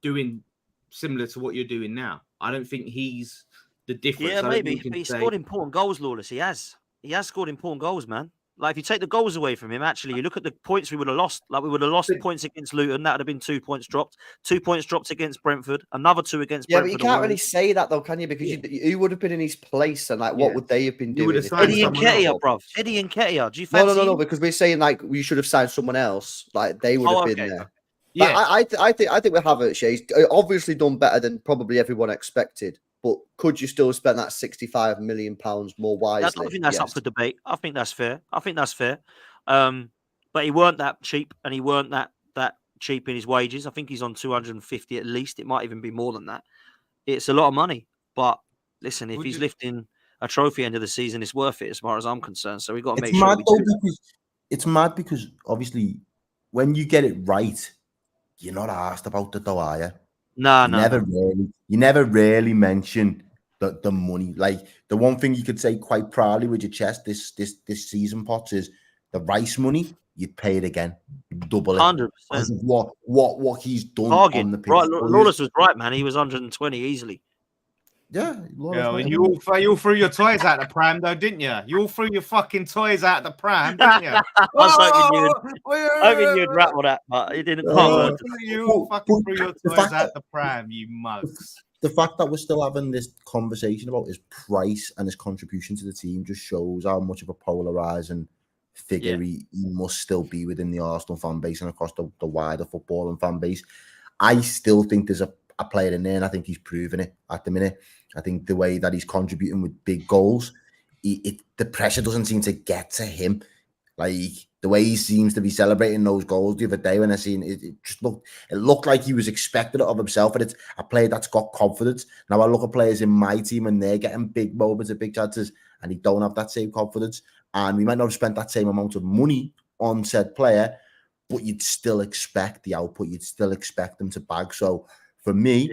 doing similar to what you're doing now. I don't think he's the difference. Yeah, maybe. But he scored important goals, Lawless. He has scored important goals, man. Like, if you take the goals away from him, actually, you look at the points we would have lost. Like, we would have lost points against Luton. That would have been 2 points dropped. 2 points dropped against Brentford. Another 2 against Brentford. Yeah, but you can't really say that, though, can you? Because you would have been in his place, and, like, what would they have been doing? Eddie and Nketiah, bruv. Eddie and Nketiah. Do you fancy No, because we're saying, like, we should have signed someone else. Like, they would have been there. Yeah. I think we have it. He's obviously done better than probably everyone expected. But could you still spend that £65 million more wisely? I think that's up for debate. I think that's fair. But he weren't that cheap, and he weren't that cheap in his wages. I think he's on 250 at least. It might even be more than that. It's a lot of money. But listen, if he's lifting a trophy end of the season, it's worth it as far as I'm concerned. So we've got to make sure. It's mad because obviously when you get it right, you're not asked about the dough, are you? You never really mention the money. Like, the one thing you could say quite proudly with your chest this season, Potts, is the Rice money. You'd pay it again, double it. 100%. Because of what he's done on the pitch. Right, Lawless was right, man. He was 120 easily. Yeah, and you all threw your toys out the pram, though, didn't you? You all threw your fucking toys out the pram, didn't you? I was hoping you'd rattle that, but it didn't come. You all fucking threw your toys out the pram, you mugs. The fact that we're still having this conversation about his price and his contribution to the team just shows how much of a polarizing figure he must still be within the Arsenal fan base and across the wider football and fan base. I still think there's a player in there, and I think he's proving it at the minute. I think the way that he's contributing with big goals, the pressure doesn't seem to get to him. Like, the way he seems to be celebrating those goals the other day when I seen it, it looked like he was expecting it of himself, and it's a player that's got confidence. Now I look at players in my team and they're getting big moments and big chances, and he don't have that same confidence. And we might not have spent that same amount of money on said player, but you'd still expect the output. You'd still expect them to bag. So for me,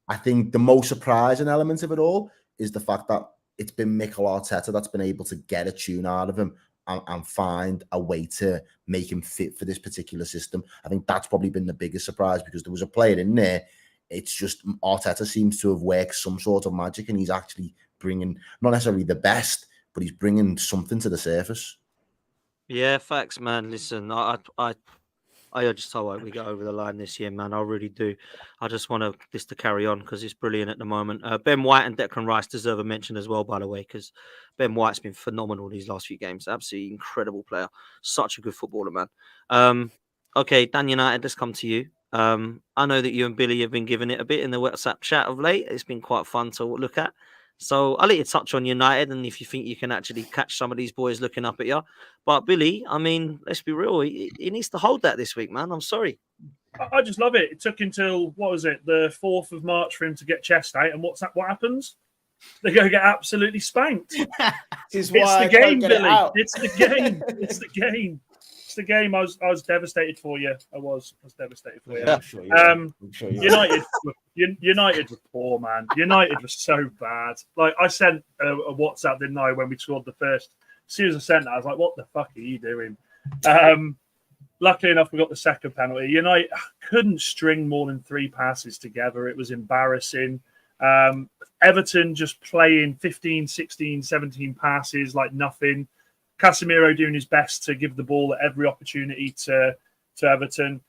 I think the most surprising element of it all is the fact that it's been Mikel Arteta that's been able to get a tune out of him and find a way to make him fit for this particular system. I think that's probably been the biggest surprise, because there was a player in there. It's just Arteta seems to have worked some sort of magic, and he's actually bringing not necessarily the best, but he's bringing something to the surface. Yeah, facts, man. Listen, I I just hope we get over the line this year, man. I really do. I just want this to carry on because it's brilliant at the moment. Ben White and Declan Rice deserve a mention as well, by the way, because Ben White's been phenomenal these last few games. Absolutely incredible player. Such a good footballer, man. Okay, Dan United, let's come to you. I know that you and Billy have been giving it a bit in the WhatsApp chat of late. It's been quite fun to look at. So I'll let you touch on United and if you think you can actually catch some of these boys looking up at you. But Billy, I mean, let's be real. He needs to hold that this week, man. I'm sorry. I just love it. It took until, what was it, the 4th of March for him to get chest out. And what happens? They go get absolutely spanked. It's the game, Billy. It's the game. It's the game. It's the game. I was devastated for you. I was devastated for you. I'm sure you United were poor, man. United was so bad. Like, I sent a WhatsApp, didn't I, when we scored the first. As soon as I sent that, I was like, what the fuck are you doing? Luckily enough, we got the second penalty. United couldn't string more than 3 passes together. It was embarrassing. Everton just playing 15, 16, 17 passes like nothing. Casemiro doing his best to give the ball at every opportunity to Everton.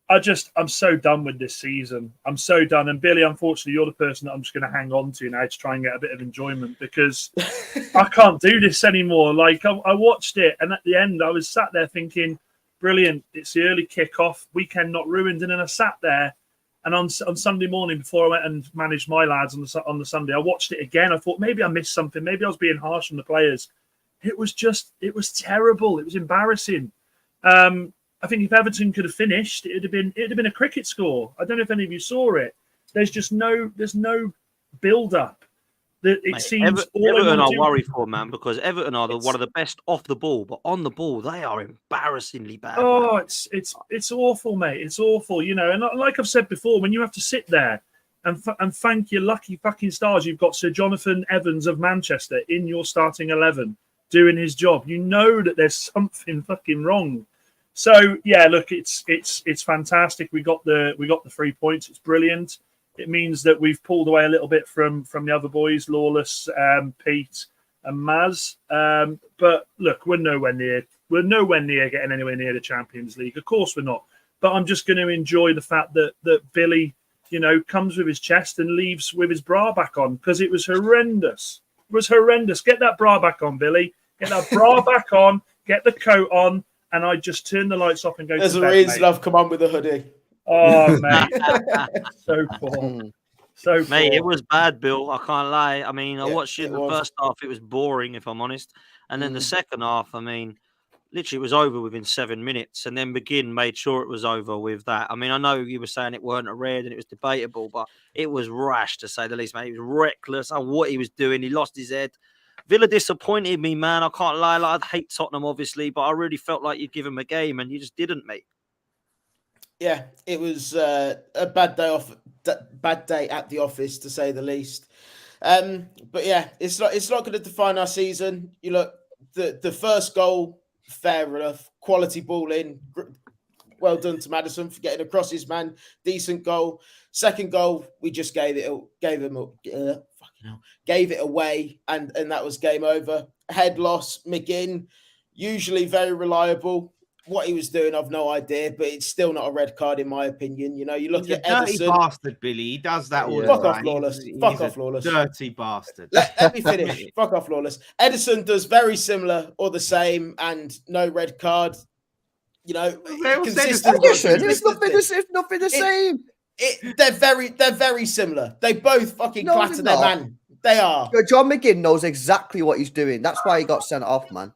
I'm so done with this season. I'm so done. And Billy, unfortunately, you're the person that I'm just going to hang on to now to try and get a bit of enjoyment because I can't do this anymore. Like, I watched it, and at the end, I was sat there thinking, brilliant, it's the early kickoff, weekend not ruined. And then I sat there, and on Sunday morning, before I went and managed my lads on the Sunday, I watched it again. I thought maybe I missed something. Maybe I was being harsh on the players. It was terrible. It was embarrassing. I think if Everton could have finished, it'd have been a cricket score. I don't know if any of you saw it. There's no build up. It seems Everton are worried for, man, because Everton are one of the best off the ball, but on the ball they are embarrassingly bad. Oh, man. it's awful, mate. It's awful, you know. And like I've said before, when you have to sit there and thank your lucky fucking stars, you've got Sir Jonathan Evans of Manchester in your starting 11 doing his job. You know that there's something fucking wrong. So yeah, look, it's fantastic. We got the 3 points. It's brilliant. It means that we've pulled away a little bit from the other boys, Lawless, Pete, and Maz. But look, we're nowhere near getting anywhere near the Champions League. Of course we're not. But I'm just going to enjoy the fact that Billy, you know, comes with his chest and leaves with his bra back on because it was horrendous. It was horrendous. Get that bra back on, Billy. Get that bra back on. Get the coat on. And I just turn the lights off and go. There's to a bed, reason mate. I've come on with a hoodie. Oh, mate. So poor. So poor. Mate, it was bad, Bill. I can't lie. I mean, I watched it in the first half. It was boring, if I'm honest. And then the second half, I mean, literally it was over within 7 minutes. And then McGinn made sure it was over with that. I mean, I know you were saying it weren't a red and it was debatable, but it was rash, to say the least, mate. He was reckless on what he was doing. He lost his head. Villa disappointed me, man. I can't lie. Like, I hate Tottenham, obviously, but I really felt like you'd give him a game, and you just didn't, mate. Yeah, it was a bad day at the office, to say the least. But yeah, it's not going to define our season. You look, the first goal, fair enough, quality ball in. Well done to Maddison for getting across his man. Decent goal. Second goal, we just gave it away, and that was game over. Head loss, McGinn, usually very reliable. What he was doing, I've no idea, but it's still not a red card in my opinion. You know, you look at Ederson. Dirty bastard, Billy. He does that all the Fuck time. off, Lawless. He's Fuck off, Lawless. Dirty bastard. Let me finish. Fuck off, Lawless. Ederson does very similar or the same, and no red card. You know, consistent. It's nothing the same. They're very similar. They both fucking clatter their man. They are. John McGinn knows exactly what he's doing. That's why he got sent off, man.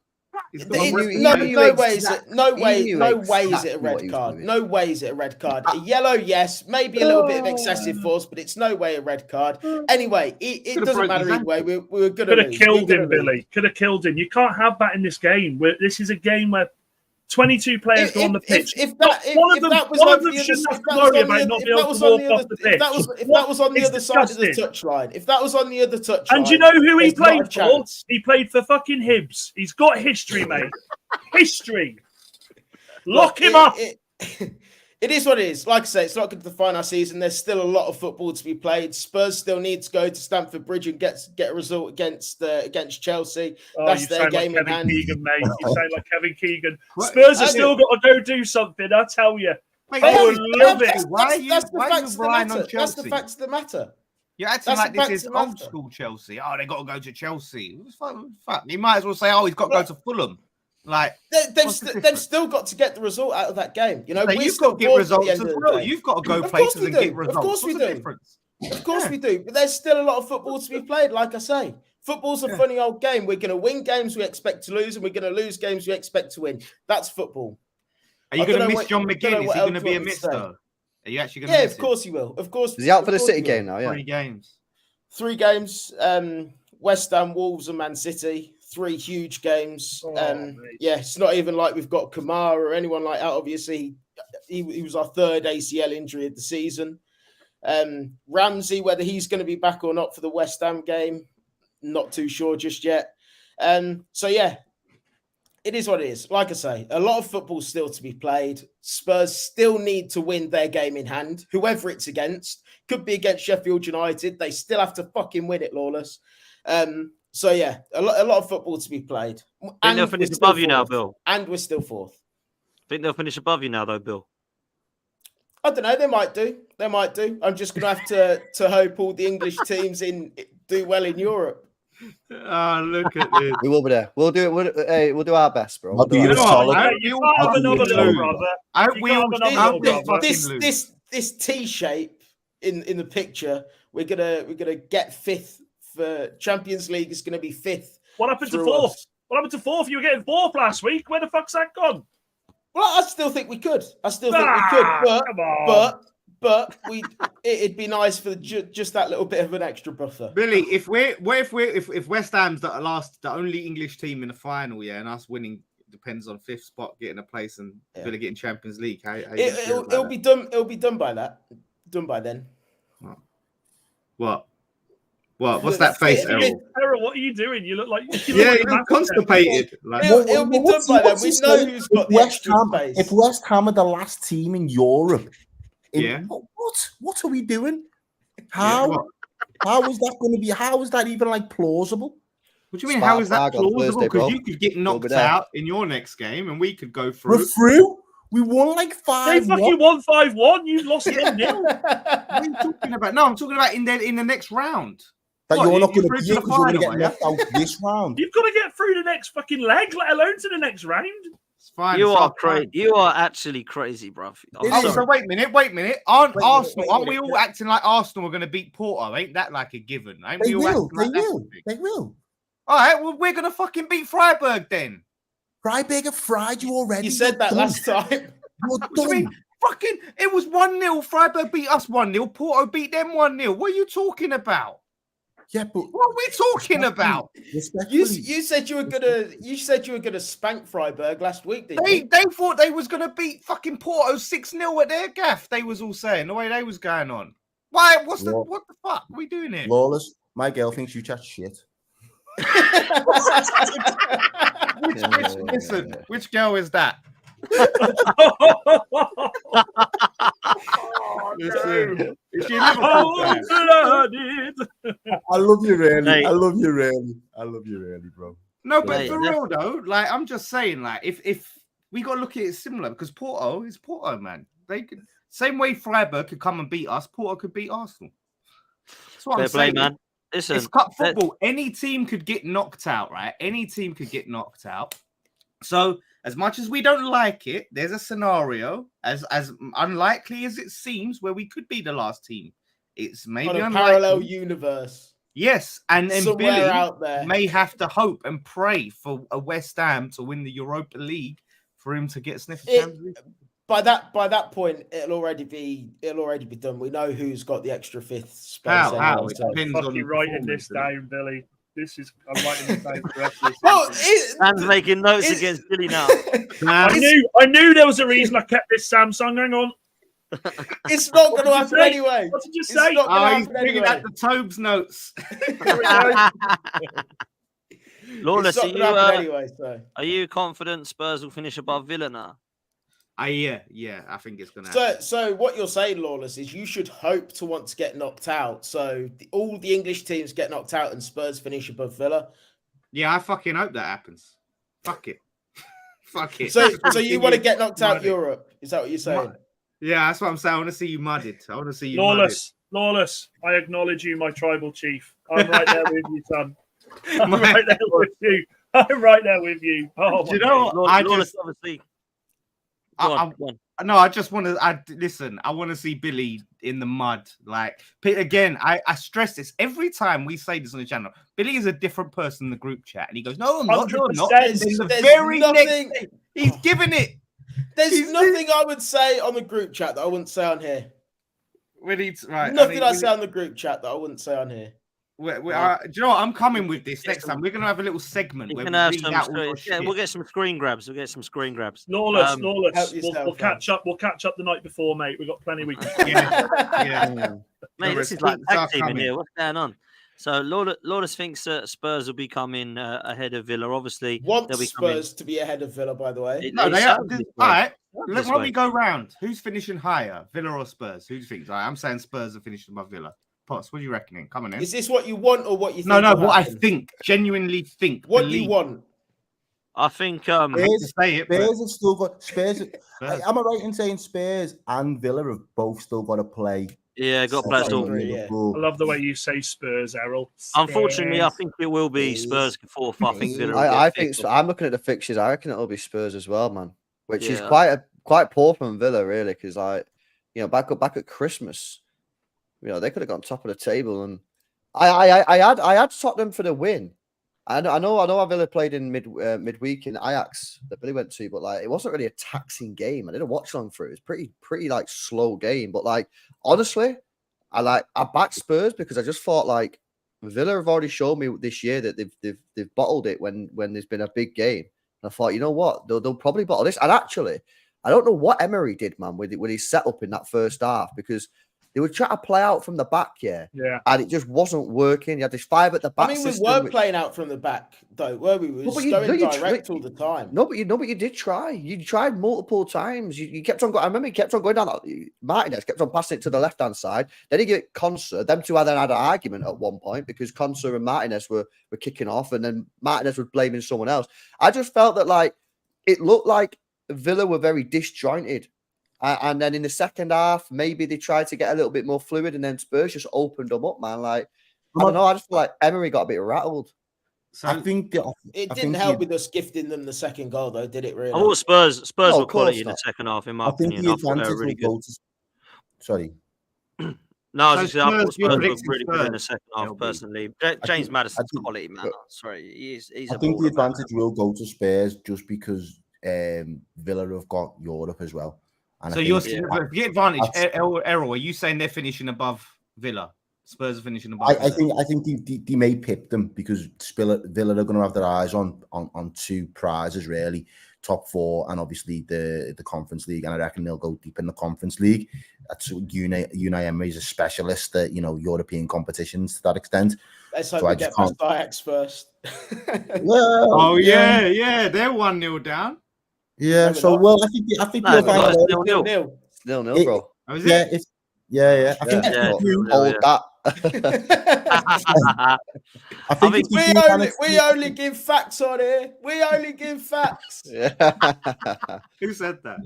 No way is it a red card. No way is it a red card. A yellow, yes, maybe a little bit of excessive force, but it's no way a red card. Anyway, it doesn't matter either way. We were good. Could have killed him, Billy. Could have killed him. You can't have that in this game. This is a game where 22 players go on the pitch. If that was on the other side of the touchline, and you know who he played for? He played for fucking Hibs. He's got history, mate. History. Lock him up. It is what it is. Like I say, it's not going to define our season. There's still a lot of football to be played. Spurs still need to go to Stamford Bridge and get a result against Chelsea. That's their game in hand. Keegan, mate. You sound like Kevin Keegan. Spurs have still got to go do something, I tell you. Wait, I would love it. Why are you That's the why are you facts of the relying matter. on Chelsea? That's the facts of the matter. You're acting That's like the this facts is of the old matter. school Chelsea. Oh, they got to go to Chelsea. Fuck. You might as well say, oh, he's got to go to Fulham. Like They've still got to get the result out of that game. You know, so you've got to get results as well. You've got to go places and get results. Of course we do. Difference? Of course we do. But there's still a lot of football to be played. Like I say, football's a funny old game. We're going to win games we expect to lose, and we're going to lose games we expect to win. That's football. Are you going to miss John McGinn? Is he going to be a miss though? Are you actually going to? Yeah, of course he will. Of course. Is he out for the City game now? Yeah. 3 games. West Ham, Wolves, and Man City. 3 huge games. Yeah, it's not even like we've got Kamara or anyone like that. Obviously, he was our 3rd ACL injury of the season. Ramsey, whether he's going to be back or not for the West Ham game, not too sure just yet. So yeah, it is what it is. Like I say, a lot of football still to be played. Spurs still need to win their game in hand, whoever it's against. Could be against Sheffield United. They still have to fucking win it, Lawless. So yeah, a lot of football to be played. And they'll finish above you now, Bill. And we're still 4th. Think they'll finish above you now, though, Bill. I don't know. They might do. I'm just going to have to hope all the English teams do well in Europe. Oh, look at this. We will be there. We'll do it. We'll do our best, bro. This T shape in the picture. We're gonna get 5th for Champions League. Is going to be 5th. What happened to 4th? What happened to 4th? You were getting 4th last week. Where the fuck's that gone? Well, I still think we could. But it'd be nice for just that little bit of an extra buffer. Billy, if West Ham's the only English team in the final, and us winning depends on 5th spot getting a place and Villa getting Champions League. It'll be done. It'll be done by that. Done by then. What? What's that face, Errol? Errol, what are you doing? You look like you're constipated. It'll be done by then. We know who's got the extra space. If West Ham are the last team in Europe, what are we doing? How is that going to be? How is that even like plausible? What do you mean? How is that plausible? Because you could get knocked out in your next game, and we could go through. We're through. We won like 5-1. They fucking won 5-1. You lost 1-0. What are you talking about? No, I'm talking about in the next round. That you're not going to be, because you're going to get knocked out this round. You've got to get through the next fucking leg, let alone to the next round. It's fine. You are crazy. You are actually crazy, bro. So wait a minute. Aren't we all acting like Arsenal are going to beat Porto? Ain't that like a given? They will. All right, well, we're going to fucking beat Freiburg then. Freiburg have fried you already. You said that last time. What do you mean? Fucking, it was 1-0. Freiburg beat us 1-0. Porto beat them 1-0. What are you talking about? Yeah, but what are we talking about? You said you were gonna spank Freiburg last week. Didn't you? They thought they was gonna beat fucking Porto 6-0 at their gaff. They was all saying the way they was going on. Why? What the fuck are we doing here? Lawless, my girl thinks you chat shit. Which girl is that? Is she Liverpool fan? I love you really. I love you really, bro. No, but for real though, like I'm just saying, like if we got to look at it similar, because Porto is Porto, man. They could same way Freiburg could come and beat us, Porto could beat Arsenal. That's what I'm saying, man. Listen, it's cup football. Any team could get knocked out, right? Any team could get knocked out. So as much as we don't like it, there's a scenario, as unlikely as it seems, where we could be the last team. It's maybe on a unlikely. parallel universe. Yes, and then somewhere Billy out there may have to hope and pray for a West Ham to win the Europa League for him to get sniffed. By that point, it'll already be done. We know who's got the extra 5th space. How? It depends on fucking writing this down, Billy. I'm writing this down correctly. Sam's making notes against Billy now. I knew there was a reason I kept this Samsung. Hang on. It's not going to happen anyway. What did you say? He's bringing out the Tobes notes. Lawless, are you confident Spurs will finish above Villa now? Yeah, I think it's going to happen. So what you're saying, Lawless, is you should hope to want to get knocked out. So all the English teams get knocked out and Spurs finish above Villa. Yeah, I fucking hope that happens. Fuck it. Fuck it. So you want to get knocked out Europe? Is that what you're saying? Yeah, that's what I'm saying. I want to see you mudded. I want to see you Lawless, I acknowledge you, my tribal chief. I'm right there with you, son. I'm right there with you. I'm right there with you. Oh, do you know what? I just obviously. I just want to listen. I want to see Billy in the mud. Like again, I stress this every time we say this on the channel. Billy is a different person in the group chat, and he goes, "No, I'm not. No, I'm not." There's nothing. He's giving it. There's nothing I would say on the group chat that I wouldn't say on here. Right. Nothing I say on the group chat that I wouldn't say on here. Do you know what? I'm coming with this next time. We're going to have a little segment where we'll get some screen grabs. Lawless. We'll catch up. We'll catch up the night before, mate. We've got plenty of weekends. Mate, this is like tag team in here. What's going on? So Lawless thinks Spurs will be coming ahead of Villa. Obviously, Spurs to be ahead of Villa, by the way. No, they are. All right. Why don't we go round? Who's finishing higher, Villa or Spurs? Who do you think? I'm saying Spurs are finishing above Villa. Potts, what are you reckoning? Come on in. Is this what you want or what you think? No, what I think. Genuinely think. What you want? I think Spurs have still got Spurs. Am I right in saying Spurs and Villa have both still got to play? Yeah, got to play still. I love the way you say Spurs, Errol. Unfortunately, I think it will be Spurs fourth. I think Villa. I think so. I'm looking at the fixtures. I reckon it'll be Spurs as well, man. Which is quite poor from Villa, really, because back at Christmas. They could have gone top of the table, and I had Tottenham for the win. I know Villa played in midweek in Ajax that Billy went to, but it wasn't really a taxing game. I didn't watch long through. It was pretty slow game. But honestly, I backed Spurs because I just thought Villa have already shown me this year that they've bottled it when there's been a big game. And I thought, you know what, they'll probably bottle this. And actually, I don't know what Emery did, man, with his setup in that first half, because they were trying to play out from the back, and it just wasn't working. You had this 5 at the back. I mean, we were playing out from the back, though, were we? We were going direct all the time. But you did try. You tried multiple times. You kept on going. I remember you kept on going down. Martinez kept on passing it to the left-hand side. Then he get Conser. Them two had an argument at one point because Conser and Martinez were kicking off, and then Martinez was blaming someone else. I just felt that it looked like Villa were very disjointed. And then in the second half, maybe they tried to get a little bit more fluid, and then Spurs just opened them up, man. I don't know. I just feel like Emery got a bit rattled. So I think it didn't help with us gifting them the second goal, though, did it? Really? I thought Spurs were quality in the second half, in my opinion. I thought they were really good. Sorry. No, I thought Spurs were really good in the second half, personally. James Maddison's quality, man. Sorry, he's. I think the advantage will go to Spurs just because Villa have got Europe as well. And so you're the advantage, Errol. Are you saying they're finishing above Villa? Spurs are finishing above. I think they may pip them because Villa are going to have their eyes on 2 prizes, really, top 4, and obviously the Conference League. And I reckon they'll go deep in the Conference League. That's Unai Emery is a specialist at European competitions to that extent. Let's hope we get past Ajax first. Well, yeah, they're 1-0 down. Yeah, I think you'll find nil, bro. Oh, is it? Yeah. I think hold that. I think we only give facts on here. We only give facts. Who said that?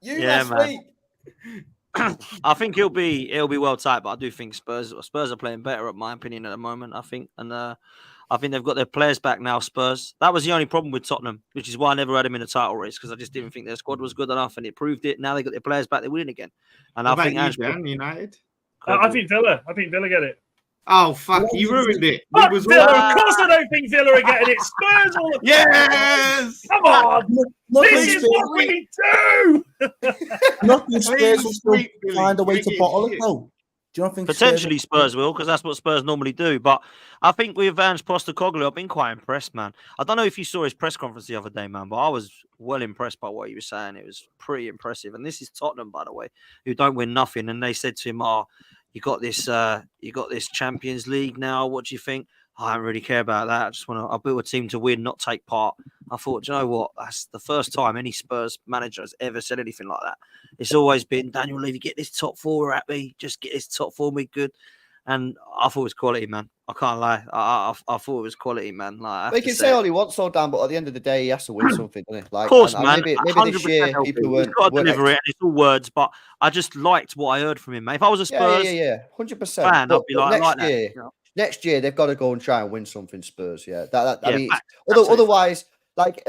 You last week. I think it'll be well tight, but I do think Spurs are playing better, in my opinion, at the moment. I think they've got their players back now, Spurs. That was the only problem with Tottenham, which is why I never had them in the title race, because I just didn't think their squad was good enough, and it proved it. Now they got their players back, they're winning again. And what I think United. I think Villa. I think Villa get it. Oh fuck! You ruined it. Fuck Villa. Of course, I don't think Villa are getting it. Spurs all the time. Yes. Come on. This is what we do. Nothing. Spurs will still find a way to bottle it, though. Do you not think potentially Spurs will, because that's what Spurs normally do. But I think with Postecoglou, I've been quite impressed, man. I don't know if you saw his press conference the other day, man, but I was well impressed by what he was saying. It was pretty impressive. And this is Tottenham, by the way, who don't win nothing. And they said to him, you got this Champions League now. What do you think? I don't really care about that. I built a team to win, not take part. I thought, do you know what? That's the first time any Spurs manager has ever said anything like that. It's always been, Daniel Levy, get this top 4 at me. Just get this top 4 me good. And I thought it was quality, man. I can't lie. I thought it was quality, man. Like, He can say all he wants, so Dan, but at the end of the day, he has to win something, doesn't he? Like, of course, man. Maybe this year people weren't. He's got to deliver it, and it's all words. But I just liked what I heard from him, mate. If I was a Spurs 100% fan, I'd be like next year. That, you know? Next year, they've got to go and try and win something. Spurs, I mean, absolutely. otherwise, like.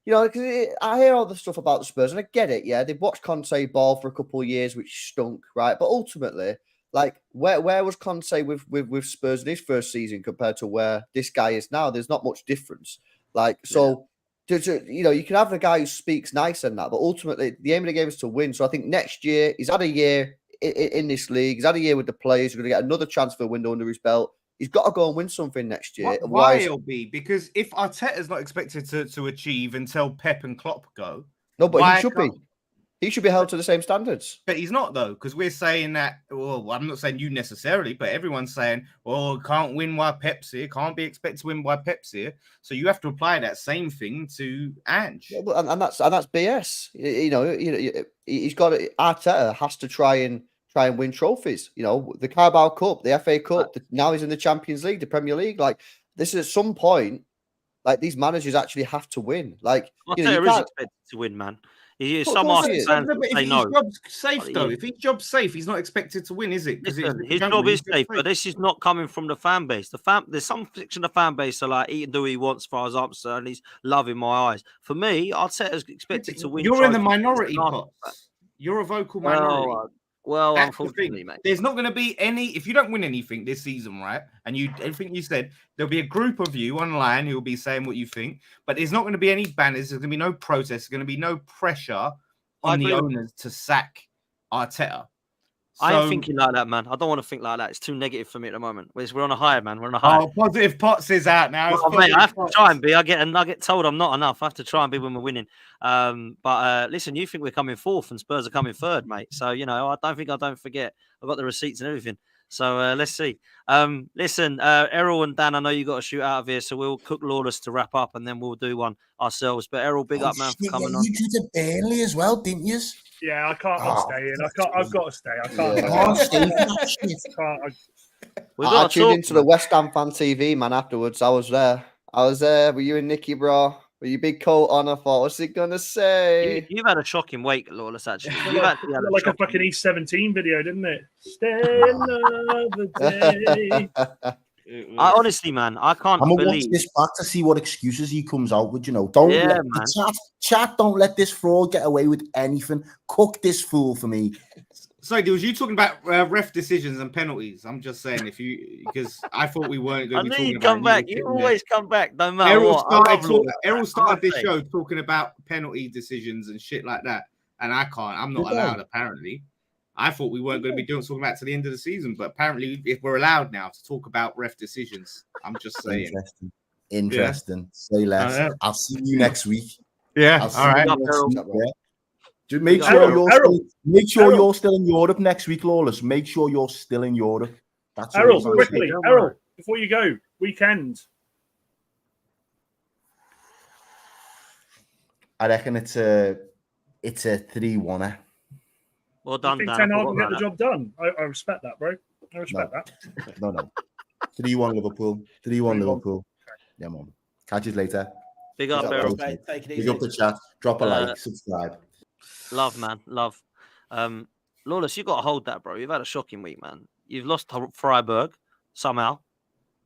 Because I hear all the stuff about the Spurs, and I get it. Yeah, they've watched Conte ball for a couple of years, which stunk, right? But ultimately, like, where was Conte with Spurs in his first season compared to where this guy is now? There's not much difference. Like, so, you can have the guy who speaks nice and that, but ultimately, the aim of the game is to win. So I think next year, he's had a year in this league. He's had a year with the players. He's going to get another transfer window under his belt. He's got to go and win something next year. Why it'll be? Because if Arteta's not expected to achieve until Pep and Klopp go. No, but he should be. He should be held to the same standards. But he's not, though, because we're saying that, well, I'm not saying you necessarily, but everyone's saying, well, can't win while Pep's here, can't be expected to win while Pep's here. So you have to apply that same thing to Ange. Yeah, and that's BS. He's got to, Arteta has to try and win trophies. The Carabao Cup, the FA Cup. Now he's in the Champions League, the Premier League. Like, this is at some point, like, these managers actually have to win. Like, Arteta is expected to win, man. Some Arsenal fans say no. If his job's safe, though, if his job's safe, he's not expected to win, is it? His job is safe, but this is not coming from the fan base. There's some section of the fan base are like, he can do what he wants, as far as I'm concerned. He's love in my eyes. For me, Arteta's expected to win. You're in the minority, Potts. You're a vocal minority. Well, unfortunately, mate. There's not going to be any, if you don't win anything this season, right? And everything you said, there'll be a group of you online who will be saying what you think, but there's not going to be any banners. There's going to be no protests. There's going to be no pressure on the owners to sack Arteta. I ain't thinking like that, man. I don't want to think like that. It's too negative for me at the moment. We're on a high, man. We're on a high. Oh, positive Potts is out now. Mate, I have to try and be. I get told I'm not enough. I have to try and be when we're winning. But listen, you think we're coming fourth and Spurs are coming third, mate. So, I don't forget. I've got the receipts and everything. So let's see. Listen, Errol and Dan, I know you got to shoot out of here, so we'll cook Lawless to wrap up and then we'll do one ourselves. But Errol, big up, man, for coming on. You did a Burnley as well, didn't you? Yeah, I can't. I'm staying. I've got to stay. I can't. I can't stay for that shit. I tuned into the West Ham fan TV, man. Afterwards, I was there. Were you and Nicky, bro? With your big coat on, I thought, what's he gonna say? You've had a shocking week, Lawless. Actually, had a fucking East 17 video, didn't it? Stay another day. I honestly, man, I can't I'm gonna believe watch this back to see what excuses he comes out with. Don't let the chat. Don't let this fraud get away with anything. Cook this fool for me. Sorry, was you talking about ref decisions and penalties? I'm just saying, because I thought we weren't going to be talking about. Come back. You always come back, no matter what. Errol started this show talking about penalty decisions and shit like that, and I can't. I'm not allowed, apparently. I thought we weren't going to be talking about to the end of the season, but apparently, if we're allowed now to talk about ref decisions, I'm just saying. Interesting. Yeah. Say less. I'll see you next week. Yeah. All right. Just make sure you're still in Europe next week, Lawless. Make sure you're still in Europe. That's Errol, quickly, Errol, before you go, weekend. I reckon it's a 3-1. Well done, Dan. Ten Hag will get the job done. I respect that, bro. I respect that. No. 3-1 Liverpool. 3-1 Liverpool. Yeah, man. Catch you later. Big up, Errol. Take it easy. Big up the chat. Drop a like. Subscribe. Love, man. Love. Lawless, you've got to hold that, bro. You've had a shocking week, man. You've lost to Freiburg somehow.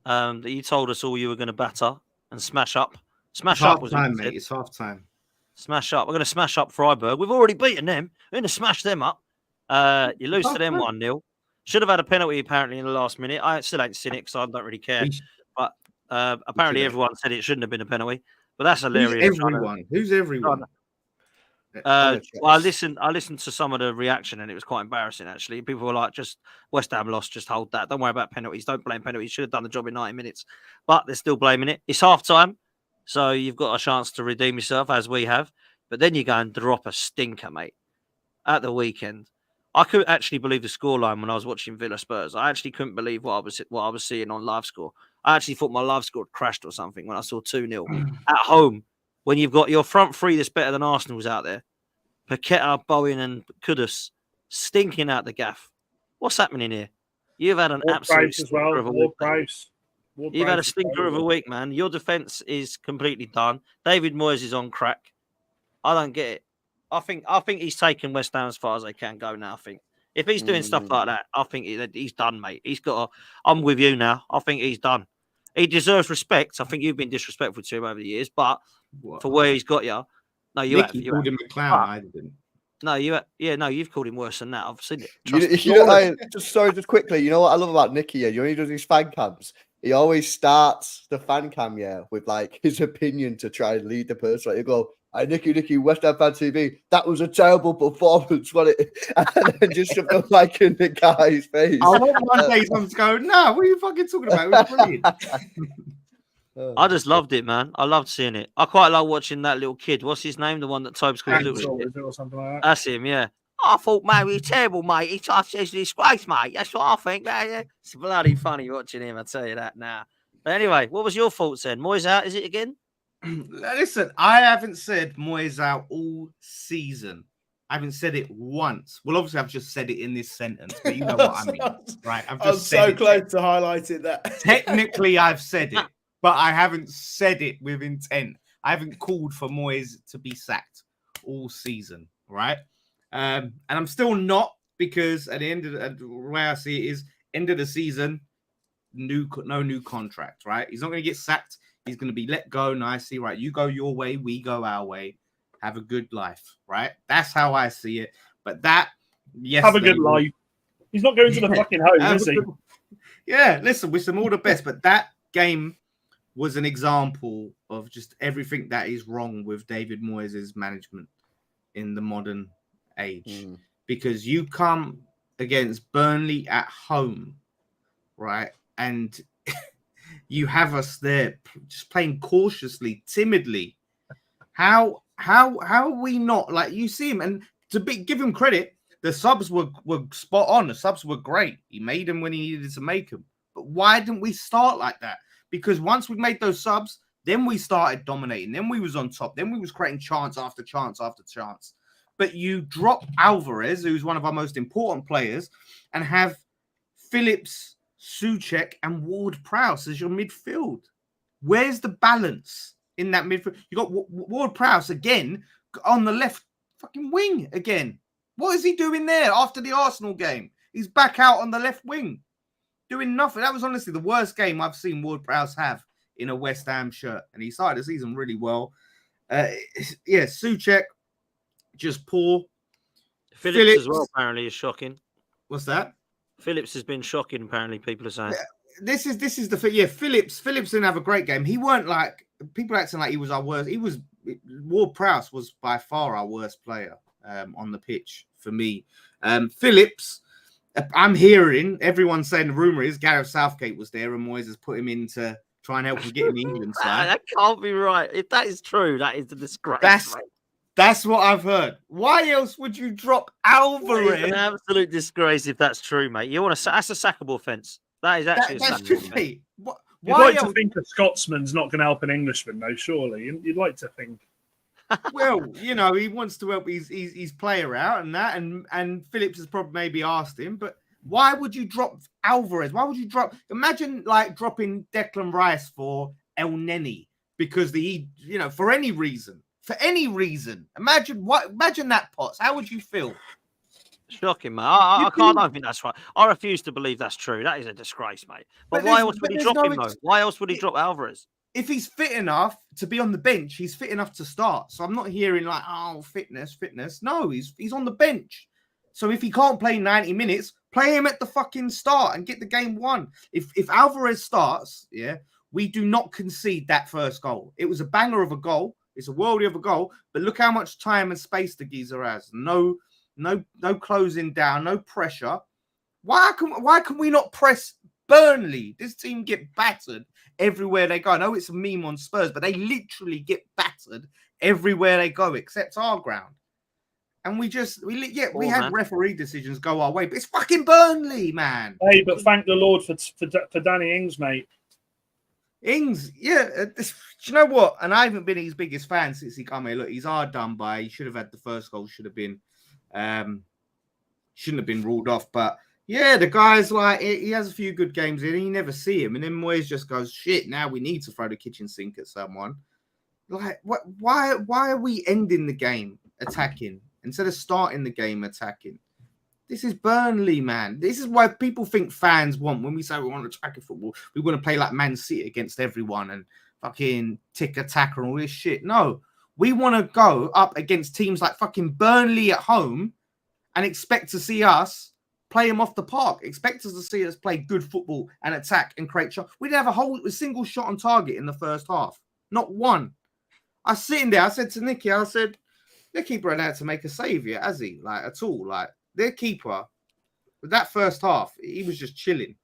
That you told us all you were going to batter and smash up. Smash up was time, mate. It's half time. Smash up. We're going to smash up Freiburg. We've already beaten them. We're going to smash them up. You lose to them 1-0. Should have had a penalty apparently in the last minute. I still ain't seen it because I don't really care. But apparently everyone said it shouldn't have been a penalty. But that's hilarious. Who's everyone? I listened to some of the reaction and it was quite embarrassing actually. People were like, just West Ham lost, just hold that. Don't worry about penalties. Don't blame penalties. Should have done the job in 90 minutes. But they're still blaming it. It's half time. So you've got a chance to redeem yourself as we have. But then you go and drop a stinker, mate, at the weekend. I couldn't actually believe the scoreline when I was watching Villa Spurs. I actually couldn't believe what I was seeing on live score. I actually thought my live score had crashed or something when I saw 2-0 at home. When you've got your front three that's better than Arsenal's out there, Paqueta, Bowen and Kudus stinking out the gaff. What's happening here? You've had an absolute stinker of a week. You've had a stinker of a week, man. Your defence is completely done. David Moyes is on crack. I don't get it. I think he's taken West Ham as far as they can go now. I think if he's doing stuff like that, I think he's done, mate. I'm with you now. I think he's done. He deserves respect. I think you've been disrespectful to him over the years, but for where he's got you, no, you have. You called him a clown. I didn't. No, you've called him worse than that. I've seen it. Just quickly, you know what I love about Nicky? You know, he does these fan cams. He always starts the fan cam, with like his opinion to try and lead the person. Like, you go, "Hey, Nicky, West Ham Fan TV, that was a terrible performance, wasn't it?" And then just shove the mic in the guy's face. I hope one day someone's going, "No, what are you fucking talking about? It was brilliant." I just loved it, man. I loved seeing it. I quite like watching that little kid. What's his name? The one that Tobes called little shit. Or something like that. That's him, yeah. I thought, mate, he's terrible, mate. He's a disgrace, mate. That's what I think. It's bloody funny watching him, I tell you that now. But anyway, what was your thoughts then? Moyes out, is it again? Listen, I haven't said Moyes out all season. I haven't said it once. Well, obviously, I've just said it in this sentence, but you know what I mean, right? I'm so close to highlighting that. Technically, I've said it, but I haven't said it with intent. I haven't called for Moyes to be sacked all season, right? And I'm still not, because at the end of the way I see it is, end of the season, no new contract, right? He's not going to get sacked. He's going to be let go nicely, right? You go your way, we go our way. Have a good life, right? That's how I see it. But yes. Have a good life. He's not going to the fucking home, is he? Yeah, listen, wish them all the best. But that game was an example of just everything that is wrong with David Moyes' management in the modern age. Because you come against Burnley at home, right? And you have us there just playing cautiously, timidly. How are we not, like, you see him, and give him credit, the subs were spot on. The subs were great. He made them when he needed to make them. But why didn't we start like that? Because once we made those subs, then we started dominating. Then we was on top. Then we was creating chance after chance after chance. But you drop Alvarez, who's one of our most important players, and have Phillips, Souček, and Ward-Prowse as your midfield. Where's the balance in that midfield? You got Ward-Prowse again on the left fucking wing again. What is he doing there after the Arsenal game? He's back out on the left wing, doing nothing. That was honestly the worst game I've seen Ward-Prowse have in a West Ham shirt, and he started the season really well. Souček, just poor. Phillips as well, apparently, is shocking. What's that? Phillips has been shocking, apparently, people are saying. This is the thing. Yeah, Phillips didn't have a great game. He weren't like, people acting like he was our worst. Ward-Prowse was by far our worst player on the pitch for me. Phillips, I'm hearing everyone saying, the rumor is Gareth Southgate was there and Moyes has put him in to try and help him get in the England side. That can't be right. If that is true, that is a disgrace. That's what I've heard. Why else would you drop Alvarez? It's an absolute disgrace if that's true, mate. That's a sackable offence. That is actually a sackable offence. You'd like to think a Scotsman's not going to help an Englishman, though, surely. You'd like to think. Well, he wants to help his player out and that, and Phillips has probably maybe asked him, but why would you drop Alvarez? Why would you imagine like dropping Declan Rice for El Neni because for any reason. For any reason. Imagine that, Potts. How would you feel? Shocking, mate. I don't think that's right. I refuse to believe that's true. That is a disgrace, mate. But why else would he drop him, though? Why else would he drop Alvarez? If he's fit enough to be on the bench, he's fit enough to start. So I'm not hearing like, fitness. No, he's on the bench. So if he can't play 90 minutes, play him at the fucking start and get the game won. If Alvarez starts, we do not concede that first goal. It was a banger of a goal. It's a worldie of a goal, but look how much time and space the geezer has. No closing down, no pressure. Why can we not press Burnley? This team get battered everywhere they go. I know it's a meme on Spurs, but they literally get battered everywhere they go, except our ground. And we had referee decisions go our way, but it's fucking Burnley, man. Hey, but thank the Lord for Danny Ings, mate. Ings, do you know what? And I haven't been his biggest fan since he come here. Look, he's hard done by. He should have had the first goal. Shouldn't have been ruled off. But Yeah, the guy's like, he has a few good games in, and you never see him. And then Moyes just goes, shit, now we need to throw the kitchen sink at someone. Like, what? Why are we ending the game attacking instead of starting the game attacking? This is Burnley, man. This is why people think fans want, when we say we want attacking football, we want to play like Man City against everyone and fucking tick-attacker and all this shit. No, we want to go up against teams like fucking Burnley at home and expect to see us play them off the park. Expect us to see us play good football and attack and create shots. We didn't have a single shot on target in the first half. Not one. I was sitting there. I said to Nicky, I said, their keeper had to make a save here, has he? Like, at all. Like, their keeper, with that first half, he was just chilling.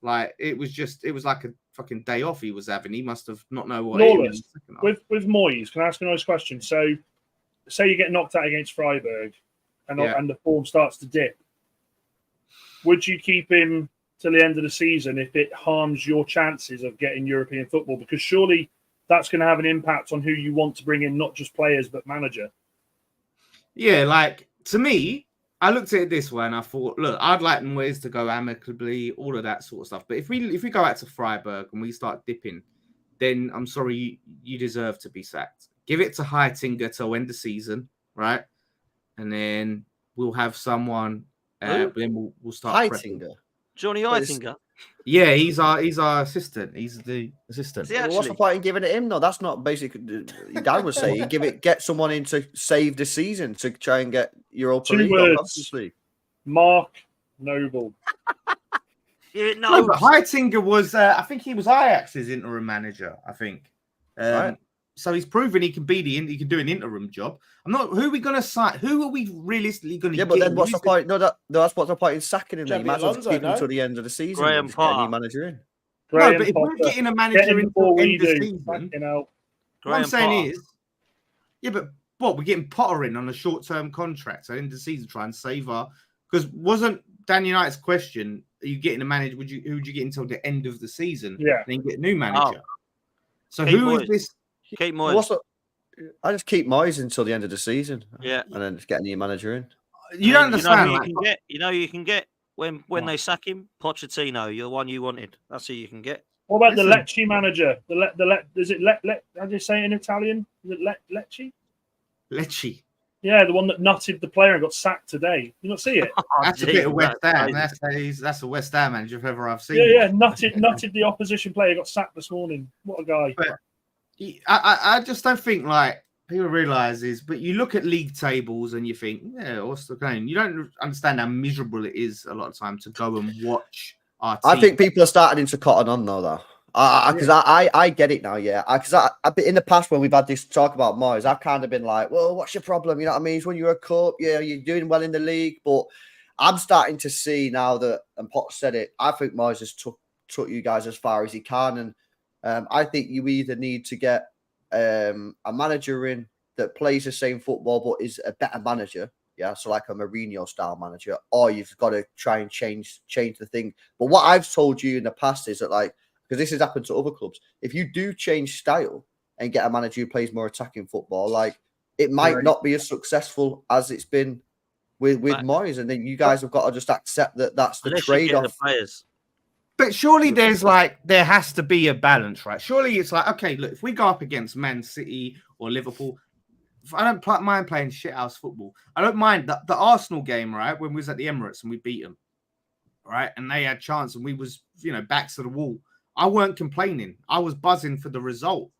Like, it was like a fucking day off he was having. He must have not known what Lawless, with Moyes, can I ask a nice question? So, say you get knocked out against Freiburg and the form starts to dip. Would you keep him till the end of the season if it harms your chances of getting European football? Because surely that's going to have an impact on who you want to bring in, not just players, but manager. Yeah, like, to me, I looked at it this way and I thought, look, I'd like Moyes to go amicably, all of that sort of stuff. But if we go out to Freiburg and we start dipping, then I'm sorry, you deserve to be sacked. Give it to Heitinga till end the season, right? And then we'll have someone... then we'll start. Heitinga, Johnny Heitinga. Yeah, he's our assistant. He's the assistant. Well, what's the point in giving it him? No, that's not basically. Dad was saying, get someone in to save the season to try and get Europa League. 2 words. Mark Noble. No, but Heitinga was. I think he was Ajax's interim manager. I think. Right. So he's proven he can he can do an interim job. I'm not. Who are we going to sign? Who are we realistically going to get? Yeah, but then what's the point? No, that's what's the point in sacking him. You might as well keep him until the end of the season. Graham Potter, get a new manager in. No, but if we're getting a manager in before the end of the season, what I'm saying is, yeah, but what we're getting Potter in on a short-term contract at the end of the season, try and save her. Because wasn't Dan United's question? Are you getting a manager? Who would you get until the end of the season? Yeah, then get a new manager. So who is this? Keep Moyes. I just keep Moyes until the end of the season. Yeah, and then just get a new manager in. You don't understand. You can get when they sack him, Pochettino. You're the one you wanted. That's who you can get. What about the Lecce manager? Is it how do you say it in Italian? Is it Lecce? Lecce. Yeah, the one that nutted the player and got sacked today. You not see it? That's a bit of West Ham. That's a West Ham manager if ever I've seen. Yeah, nutted the opposition player, got sacked this morning. What a guy! But I just don't think like people realise is, but you look at league tables and you think, yeah, what's the game? You don't understand how miserable it is a lot of time to go and watch our team. I think people are starting to cotton on though. Because I get it now, yeah. Because in the past when we've had this talk about Moyes, I've kind of been like, well, what's your problem? You know what I mean? It's when you're a cup, yeah, you're doing well in the league. But I'm starting to see now that, and Potter said it, I think Moyes has took you guys as far as he can. And I think you either need to get a manager in that plays the same football but is a better manager. Yeah, so like a Mourinho style manager, or you've got to try and change the thing. But what I've told you in the past is that, like, because this has happened to other clubs, if you do change style and get a manager who plays more attacking football, like, it might not be as successful as it's been with Moyes, and then you guys have got to just accept that that's the trade-off. But surely there has to be a balance, right? Surely it's like, okay, look, if we go up against Man City or Liverpool, I don't mind playing shithouse football. I don't mind the Arsenal game, right? When we was at the Emirates and we beat them, right? And they had chance and we was, backs to the wall. I weren't complaining. I was buzzing for the result.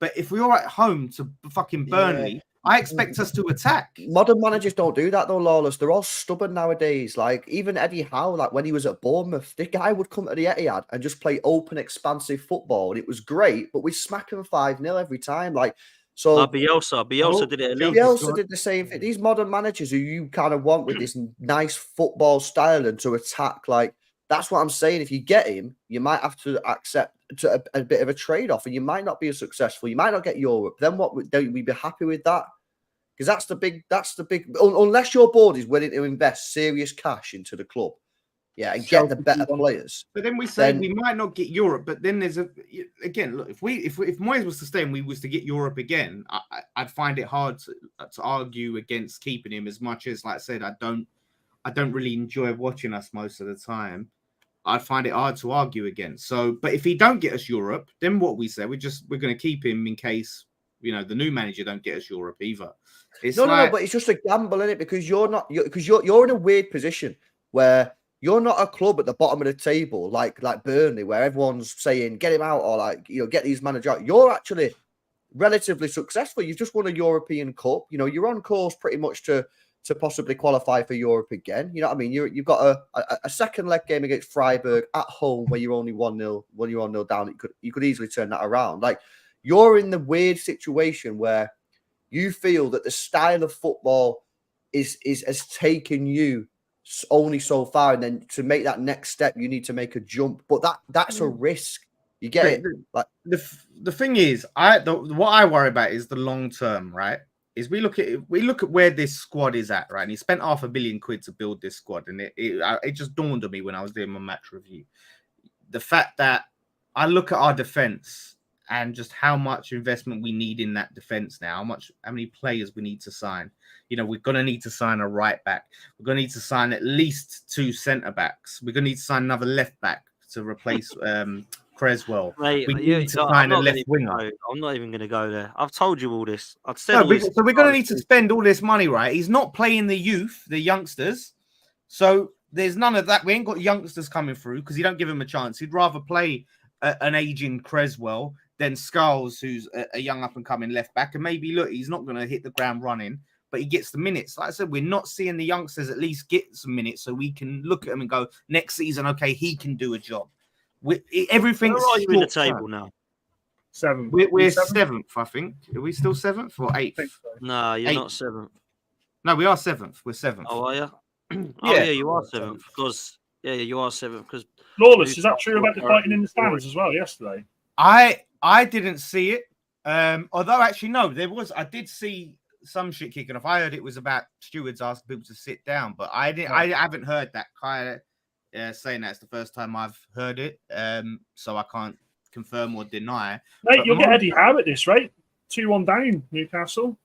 But if we were at home to fucking Burnley, I expect us to attack. Modern managers don't do that though, Lawless. They're all stubborn nowadays. Like, even Eddie Howe, like when he was at Bournemouth, the guy would come to the Etihad and just play open, expansive football. And it was great, but we smack him 5-0 every time. Like, so Bielsa did it. Bielsa did the same thing. These modern managers who you kind of want with this nice football style and to attack, like, that's what I'm saying. If you get him, you might have to accept a bit of a trade-off, and you might not be as successful. You might not get Europe. Then what? Don't we be happy with that? Because that's the big. Unless your board is willing to invest serious cash into the club, yeah, and get the better players. But then we say we might not get Europe. But then there's again. Look, if Moyes was to stay and we was to get Europe again, I'd find it hard to argue against keeping him. As much as, like I said, I don't really enjoy watching us most of the time, I'd find it hard to argue against. So, but if he don't get us Europe, then what we say, we're going to keep him in case, you know, the new manager don't get us Europe either. It's no, but it's just a gamble, isn't it? Because you're in a weird position where you're not a club at the bottom of the table like Burnley, where everyone's saying get him out or like, you know, get these managers out. You're actually relatively successful. You've just won a European Cup. You know, you're on course pretty much to possibly qualify for Europe again. You know what I mean? You've got a second leg game against Freiburg at home where you're only 1-0 when you're 1-0 down. You could easily turn that around. Like, you're in the weird situation where you feel that the style of football has taken you only so far, and then to make that next step, you need to make a jump. But that's a risk. You get it? Like, the thing is, what I worry about is the long term, right? Is we look at where this squad is at, right? And he spent £500 million to build this squad, and it just dawned on me when I was doing my match review, the fact that I look at our defense and just how much investment we need in that defense now, how many players we need to sign. You know, we're going to need to sign a right back. We're going to need to sign at least 2 centre backs. We're going to need to sign another left back to replace Creswell. Mate, we need to sign a left winger. I'm not even going to go there. I've told you all this. I've said so we're going to need to spend all this money, right? He's not playing the youth, the youngsters. So there's none of that. We ain't got youngsters coming through because he don't give him a chance. He'd rather play an aging Creswell than Skulls, who's a young up-and-coming left back. And maybe, look, he's not going to hit the ground running, but he gets the minutes. Like I said, we're not seeing the youngsters at least get some minutes so we can look at him and go, next season, okay, he can do a job. Everything's where are you in the table now? 7th. We're 7th, I think. Are we still 7th or 8th? So. No, you're 8th. Not 7th. No, we are 7th. We're 7th. Oh, are you? Yeah, you are 7th. Because you are 7th. Because Lawless, is that true about the fighting in the stands as well yesterday? I didn't see it. Although actually no, I did see some shit kicking off. I heard it was about stewards asking people to sit down, but I haven't heard that kind of saying that's the first time I've heard it. So I can't confirm or deny. Mate, but you'll get Eddie Howe at this rate. 2-1 down, Newcastle.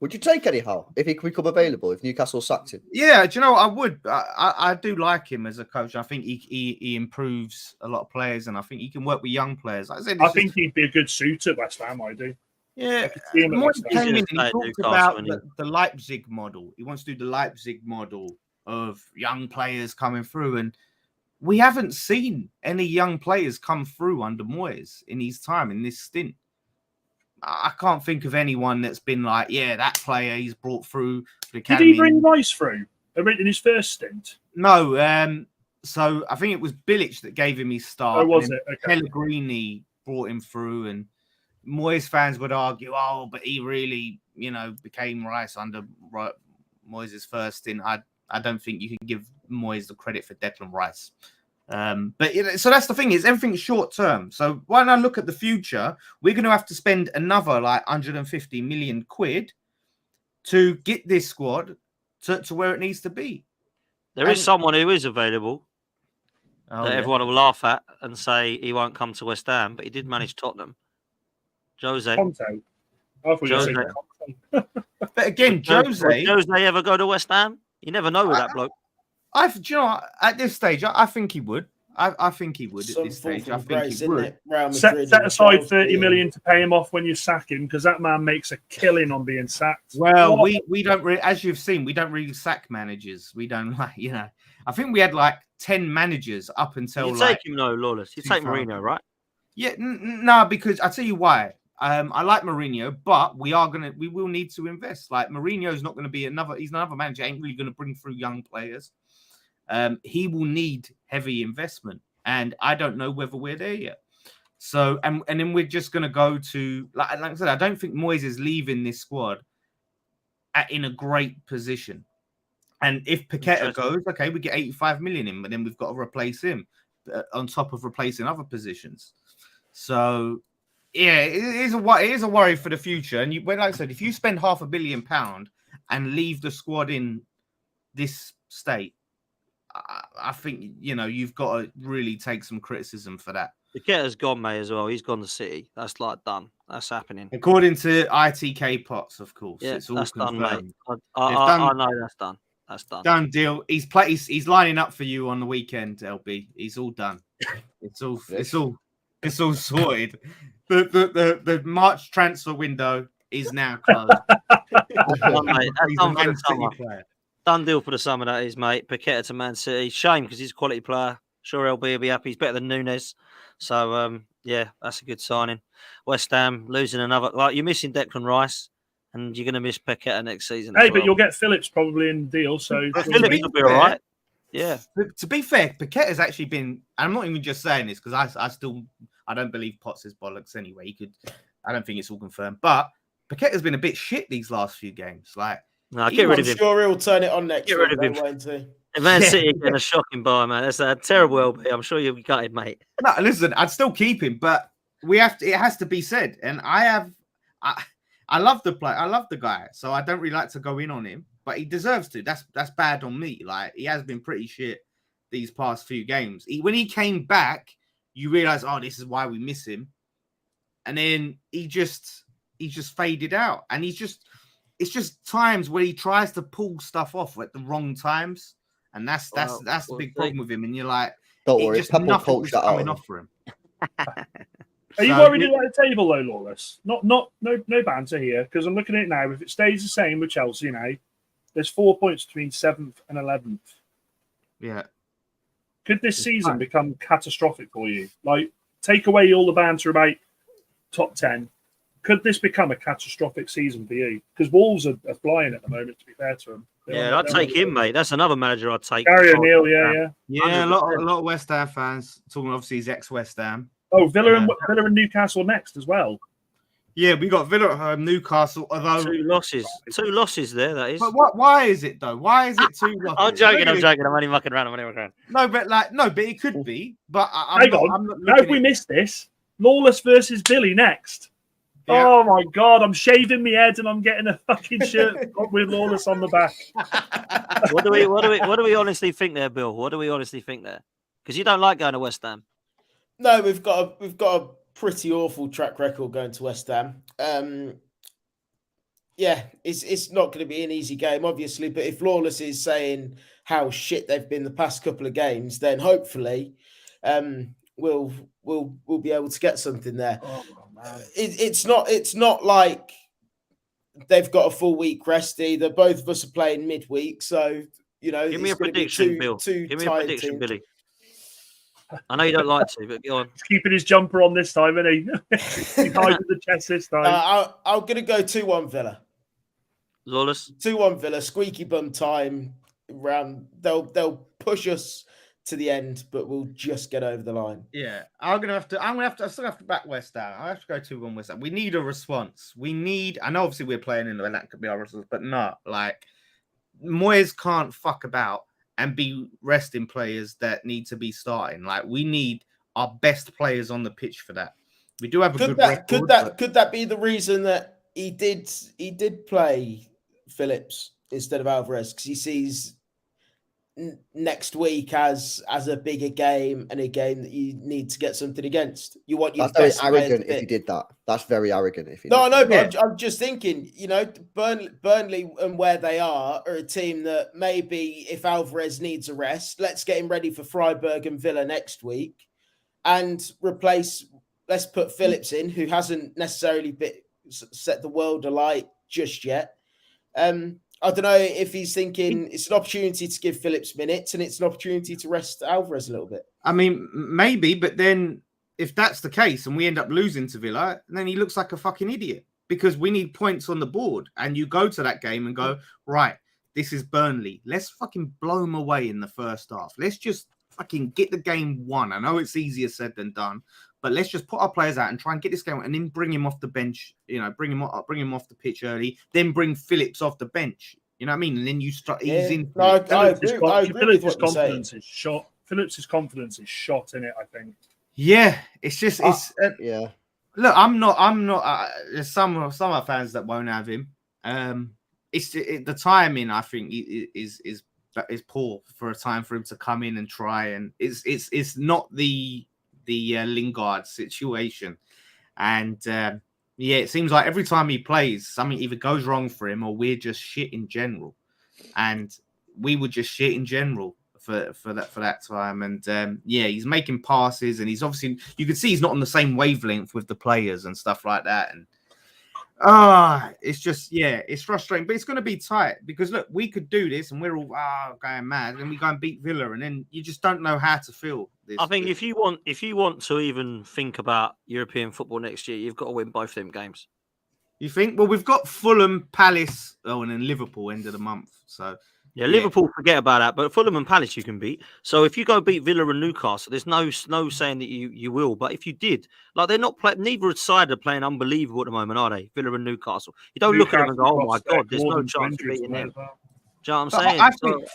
Would you take Eddie Howe if he could become available, if Newcastle sacked him? Yeah, do you know, I would. I do like him as a coach. I think he improves a lot of players, and I think he can work with young players. Like I think he'd be a good suit at West Ham, I do. Yeah, Moyes came in and he talked about the Leipzig model. He wants to do the Leipzig model of young players coming through, and we haven't seen any young players come through under Moyes in his time in this stint. I can't think of anyone that's been like, yeah, that player he's brought through the academy. Did he bring Rice through in his first stint? No. So I think it was Bilic that gave him his start. Oh, was it? Okay. Pellegrini brought him through, and Moyes fans would argue, but he really, became Rice under Moyes' first stint. I don't think you can give Moyes the credit for Declan Rice. But so that's the thing, is everything's short term. So when I look at the future, we're going to have to spend another like 150 million quid to get this squad to where it needs to be. There is someone who is available that everyone will laugh at and say he won't come to West Ham, but he did manage Tottenham. Jose. Jose. But again, Jose. Would Jose ever go to West Ham? You never know with that bloke. Do you know, at this stage, I think he would. I think he would at this stage. I think he would. Set aside 30 million to pay him off when you sack him, because that man makes a killing on being sacked. Well, we don't really, as you've seen, we don't really sack managers. We don't I think we had like 10 managers up until you take him, no, Lawless. You take Mourinho, right? Yeah, no, because I'll tell you why. I like Mourinho, but we will need to invest. Like, Mourinho's not going to be he's another manager, ain't really going to bring through young players. He will need heavy investment, and I don't know whether we're there yet. So, and then we're just going to go to, like I said, I don't think Moyes is leaving this squad in a great position. And if Paqueta goes, okay, we get 85 million in, but then we've got to replace him on top of replacing other positions. So, yeah, it is a worry for the future. And like I said, if you spend £500 million and leave the squad in this state, I think, you've got to really take some criticism for that. Paqueta's gone, mate, as well. He's gone to City. That's like done. That's happening. According to ITK Pots, of course. Yeah, it's all that's confirmed. done, mate. I know that's done. That's done. Done deal. He's lining up for you on the weekend, LB. He's all done. It's all sorted. The March transfer window is now closed. Done, mate. That's done for the summer. Done deal for the summer, that is, mate. Paqueta to Man City. Shame because he's a quality player. Sure, LB will be happy. He's better than Nunes. So, yeah, that's a good signing. West Ham losing another. Like, you're missing Declan Rice, and you're going to miss Paqueta next season. Hey, but you'll get Phillips probably in the deal. So Phillips will be all right. Yeah. To be fair, Paqueta's actually been. I'm not even just saying this because I don't believe Potts is bollocks anyway. I don't think it's all confirmed, but Paqueta's been a bit shit these last few games. Like, no, get rid of him. I'm sure he'll turn it on next. Get rid of him. Man City getting a shocking buy, man. That's a terrible LB. I'm sure you'll be gutted, mate. No, listen, I'd still keep him, but it has to be said. And I love the play. I love the guy, so I don't really like to go in on him, but he deserves to. That's bad on me. Like, he has been pretty shit these past few games. When he came back, you realize, oh, this is why we miss him. And then he just faded out. And it's just times where he tries to pull stuff off at the wrong times. And that's the big problem with him. And you're like, don't worry, Pepper coached that coming off for him. Are you worried about the table though, Lawless? No banter here, because I'm looking at it now. If it stays the same with Chelsea now, there's 4 points between 7th and 11th. Yeah. Could this season become catastrophic for you? Like, take away all the banter about top 10. Could this become a catastrophic season for you? Because Wolves are flying at the moment, to be fair to them. Yeah, I'd take him, mate. That's another manager I'd take. Gary O'Neill, yeah. Yeah, a lot of West Ham fans talking. Obviously, he's ex-West Ham. Oh, Villa and Newcastle next as well. Yeah, we got Villa at home, Newcastle. Although two losses there. That is. But why is it though? Why is it 2 losses? I'm joking. I'm only mucking around. No, but it could be. But hang on. How have we missed this? Lawless versus Billy next. Yeah. Oh my God! I'm shaving my head and I'm getting a fucking shirt with Lawless on the back. What do we honestly think there, Bill? What do we honestly think there? Because you don't like going to West Ham. No, we've got a pretty awful track record going to West Ham. Yeah, it's not going to be an easy game, obviously. But if Lawless is saying how shit they've been the past couple of games, then hopefully we'll be able to get something there. Oh, it's not like they've got a full week rest either. Both of us are playing midweek, so you know. Give me a prediction, Bill. Give me a prediction, Billy. I know you don't like to, but go on. He's keeping his jumper on this time, isn't he? He's hiding the chest this time. I'm going to go 2-1 Villa. Lawless? 2-1 Villa. Squeaky bum time. They'll push us to the end, but we'll just get over the line. Yeah, I still have to back West Ham. I have to go 2-1 West Ham. We need a response. I know obviously we're playing in the, and that could be our response, but not like Moyes can't fuck about and be resting players that need to be starting. Like, we need our best players on the pitch for that. We do have a good record. Could that be the reason that he did play Phillips instead of Alvarez? Because he sees next week as a bigger game and a game that you need to get something against. You want your That's very arrogant if you did that. That's very arrogant if you. But I'm just thinking, you know, Burnley and where they are a team that maybe if Alvarez needs a rest, let's get him ready for Freiburg and Villa next week, and replace. Let's put Phillips in, who hasn't necessarily set the world alight just yet. I don't know if he's thinking it's an opportunity to give Phillips minutes and it's an opportunity to rest Alvarez a little bit. I mean, maybe, but then if that's the case and we end up losing to Villa, then he looks like a fucking idiot because we need points on the board. And you go to that game and go, right, this is Burnley. Let's fucking blow them away in the first half. Let's just fucking get the game won. I know it's easier said than done, but let's just put our players out and try and get this game and then bring him off the bench, you know, bring him off the pitch early, then bring Phillips off the bench. You know what I mean? And then you start easing. No, I agree with what you're saying. Phillips' confidence is shot in it, I think. Yeah, it's just, yeah. Look, I'm not, there's some of our fans that won't have him. The timing, I think, is poor for a time for him to come in and try. And it's not the Lingard situation. And yeah, it seems like every time he plays, something either goes wrong for him or we're just shit in general. And we were just shit in general for that time. And he's making passes, and he's obviously, you can see he's not on the same wavelength with the players and stuff like that. And it's just, it's frustrating, but it's going to be tight because look, we could do this and we're all going mad, and we go and beat Villa, and then you just don't know how to feel this. I think if you want to even think about European football next year, you've got to win both them games. You think? Well, we've got Fulham, Palace, and then Liverpool end of the month. So Liverpool, forget about that. But Fulham and Palace you can beat. So if you go beat Villa and Newcastle, there's no saying that you will. But if you did, like, they're not playing. Neither side are playing unbelievable at the moment, are they? Villa and Newcastle. You don't look at them and go, "Oh my God, there's no chance of beating them." Do you know what I'm saying? I think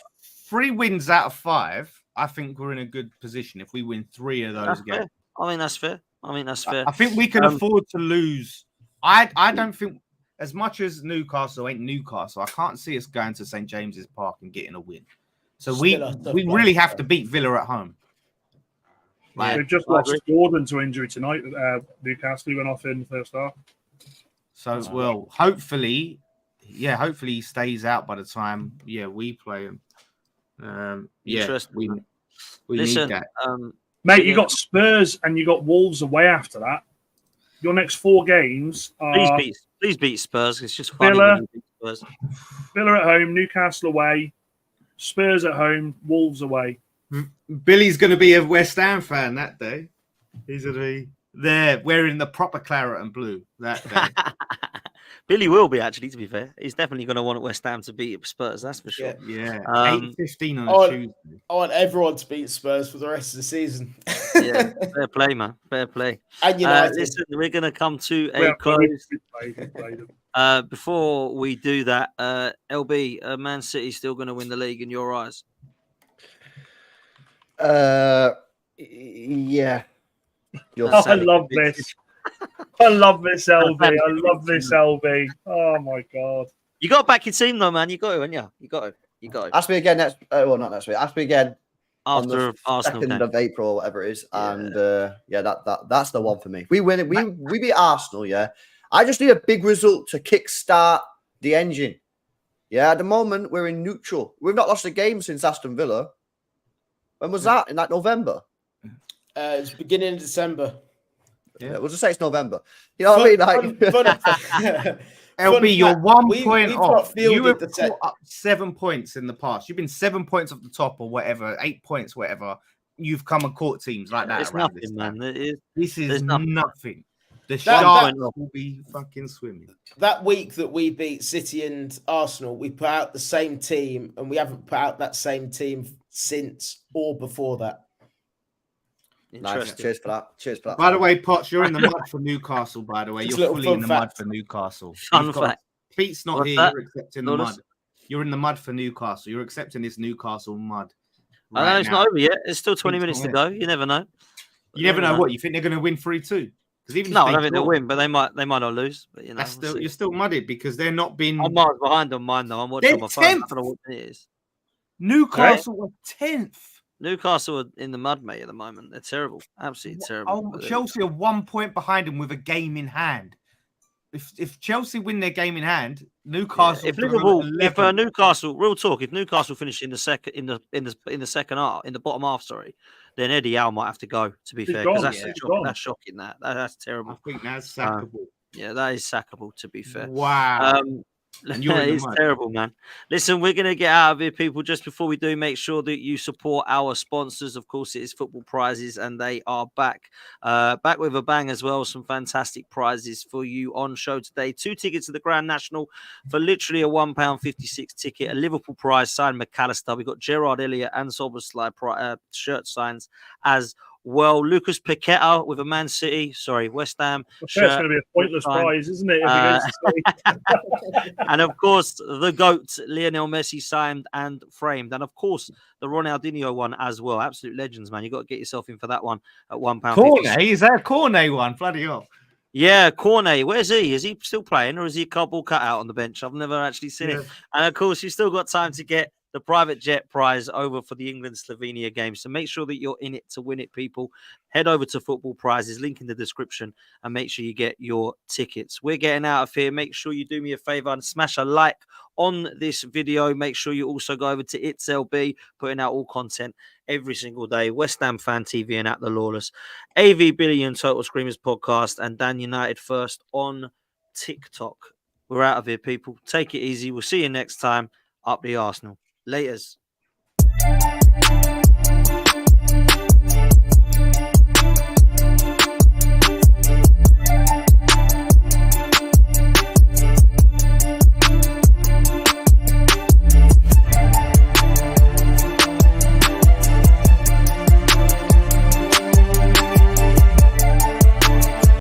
3 wins out of 5. I think we're in a good position if we win 3 of those games. I mean, that's fair. I think we can afford to lose. I don't think, as much as Newcastle ain't Newcastle, I can't see us going to St. James's Park and getting a win. So we really have to beat Villa at home. They've just lost Gordon to injury tonight. Newcastle, he went off in the first half. So, hopefully he stays out by the time we play him. We Listen, need that. Mate, you got Spurs and you got Wolves away after that. Your next 4 games are... Please beat Spurs. It's just funny Villa, when you beat Spurs. Villa at home, Newcastle away, Spurs at home, Wolves away. Billy's going to be a West Ham fan that day. He's going to be there wearing the proper claret and blue that day. Billy will be, actually, to be fair. He's definitely going to want West Ham to beat Spurs, that's for sure. Yeah. 8:15 on a Tuesday. I want everyone to beat Spurs for the rest of the season. Fair play, man. Fair play. And United. Listen, we're going to come to a close. Before we do that, LB, Man City still going to win the league in your eyes? Yeah. I love this. I love this, LB. I love this, LB. Oh my God! You got to back your team, though, man. You got to, haven't you? You got to. Ask me again next. Well, not next week. Ask me again after Arsenal 2nd of April, or whatever it is. And that's the one for me. We win it. We beat Arsenal. Yeah. I just need a big result to kickstart the engine. Yeah. At the moment, we're in neutral. We've not lost a game since Aston Villa. When was that? In November? It's beginning of December. Yeah, we'll just say it's November. You know what I mean? LB, you're 1 point off. You have put up 7 points in the past. You've been 7 points off the top, or whatever, 8 points, whatever. You've come and caught teams like that. It's nothing, man. This is nothing. The shark will be fucking swimming. That week that we beat City and Arsenal, we put out the same team, and we haven't put out that same team since or before that. Nice. Cheers for that. By the way, Potts, you're in the mud for Newcastle, by the way. You're fully in the mud for Newcastle. Pete's not here. You're accepting the mud. You're in the mud for Newcastle. You're accepting this Newcastle mud. I know it's not over yet. There's still 20 minutes to go. You never know. You never know what. You think they're going to win 3-2? No, I don't think they'll win, but they might not lose. But you're still muddied because they're not been. I'm miles behind on mine though. I'm watching on my phone. I don't know what it is. Newcastle were 10th. Newcastle are in the mud, mate, at the moment. They're terrible. Absolutely terrible. Chelsea are 1 point behind them with a game in hand. If Chelsea win their game in hand, Newcastle. If Newcastle, real talk, if Newcastle finish in the second second half, in the bottom half, then Eddie Howe might have to go. To be fair, because that's shocking. That's terrible. I think that's sackable. That is sackable. To be fair. Wow. It's terrible, man. Listen, we're going to get out of here, people. Just before we do, make sure that you support our sponsors. Of course, it is Football Prizes, and they are back with a bang as well. Some fantastic prizes for you on show today. 2 tickets to the Grand National for literally a £1.56 ticket. A Liverpool prize signed McAllister. We've got Gerard Elliott and Soboslai shirt signs as well. Lucas Paqueta with a West Ham shirt. That's going to be a pointless prize, isn't it? And of course, the GOAT, Lionel Messi, signed and framed. And of course, the Ronaldinho one as well. Absolute legends, man. You've got to get yourself in for that one at £1.50. Cornet? Is that a Cornet one? Bloody hell. Yeah, Cornet. Where's he? Is he still playing, or is he a cardboard cut out on the bench? I've never actually seen it. And of course, you've still got time to get the private jet prize over for the England-Slovenia game. So make sure that you're in it to win it, people. Head over to Football Prizes, link in the description, and make sure you get your tickets. We're getting out of here. Make sure you do me a favor and smash a like on this video. Make sure you also go over to ItsLB, putting out all content every single day. West Ham Fan TV and At The Lawless, AV Billy and Total Screamers podcast, and Dan United First on TikTok. We're out of here, people. Take it easy. We'll see you next time. Up the Arsenal. Laters.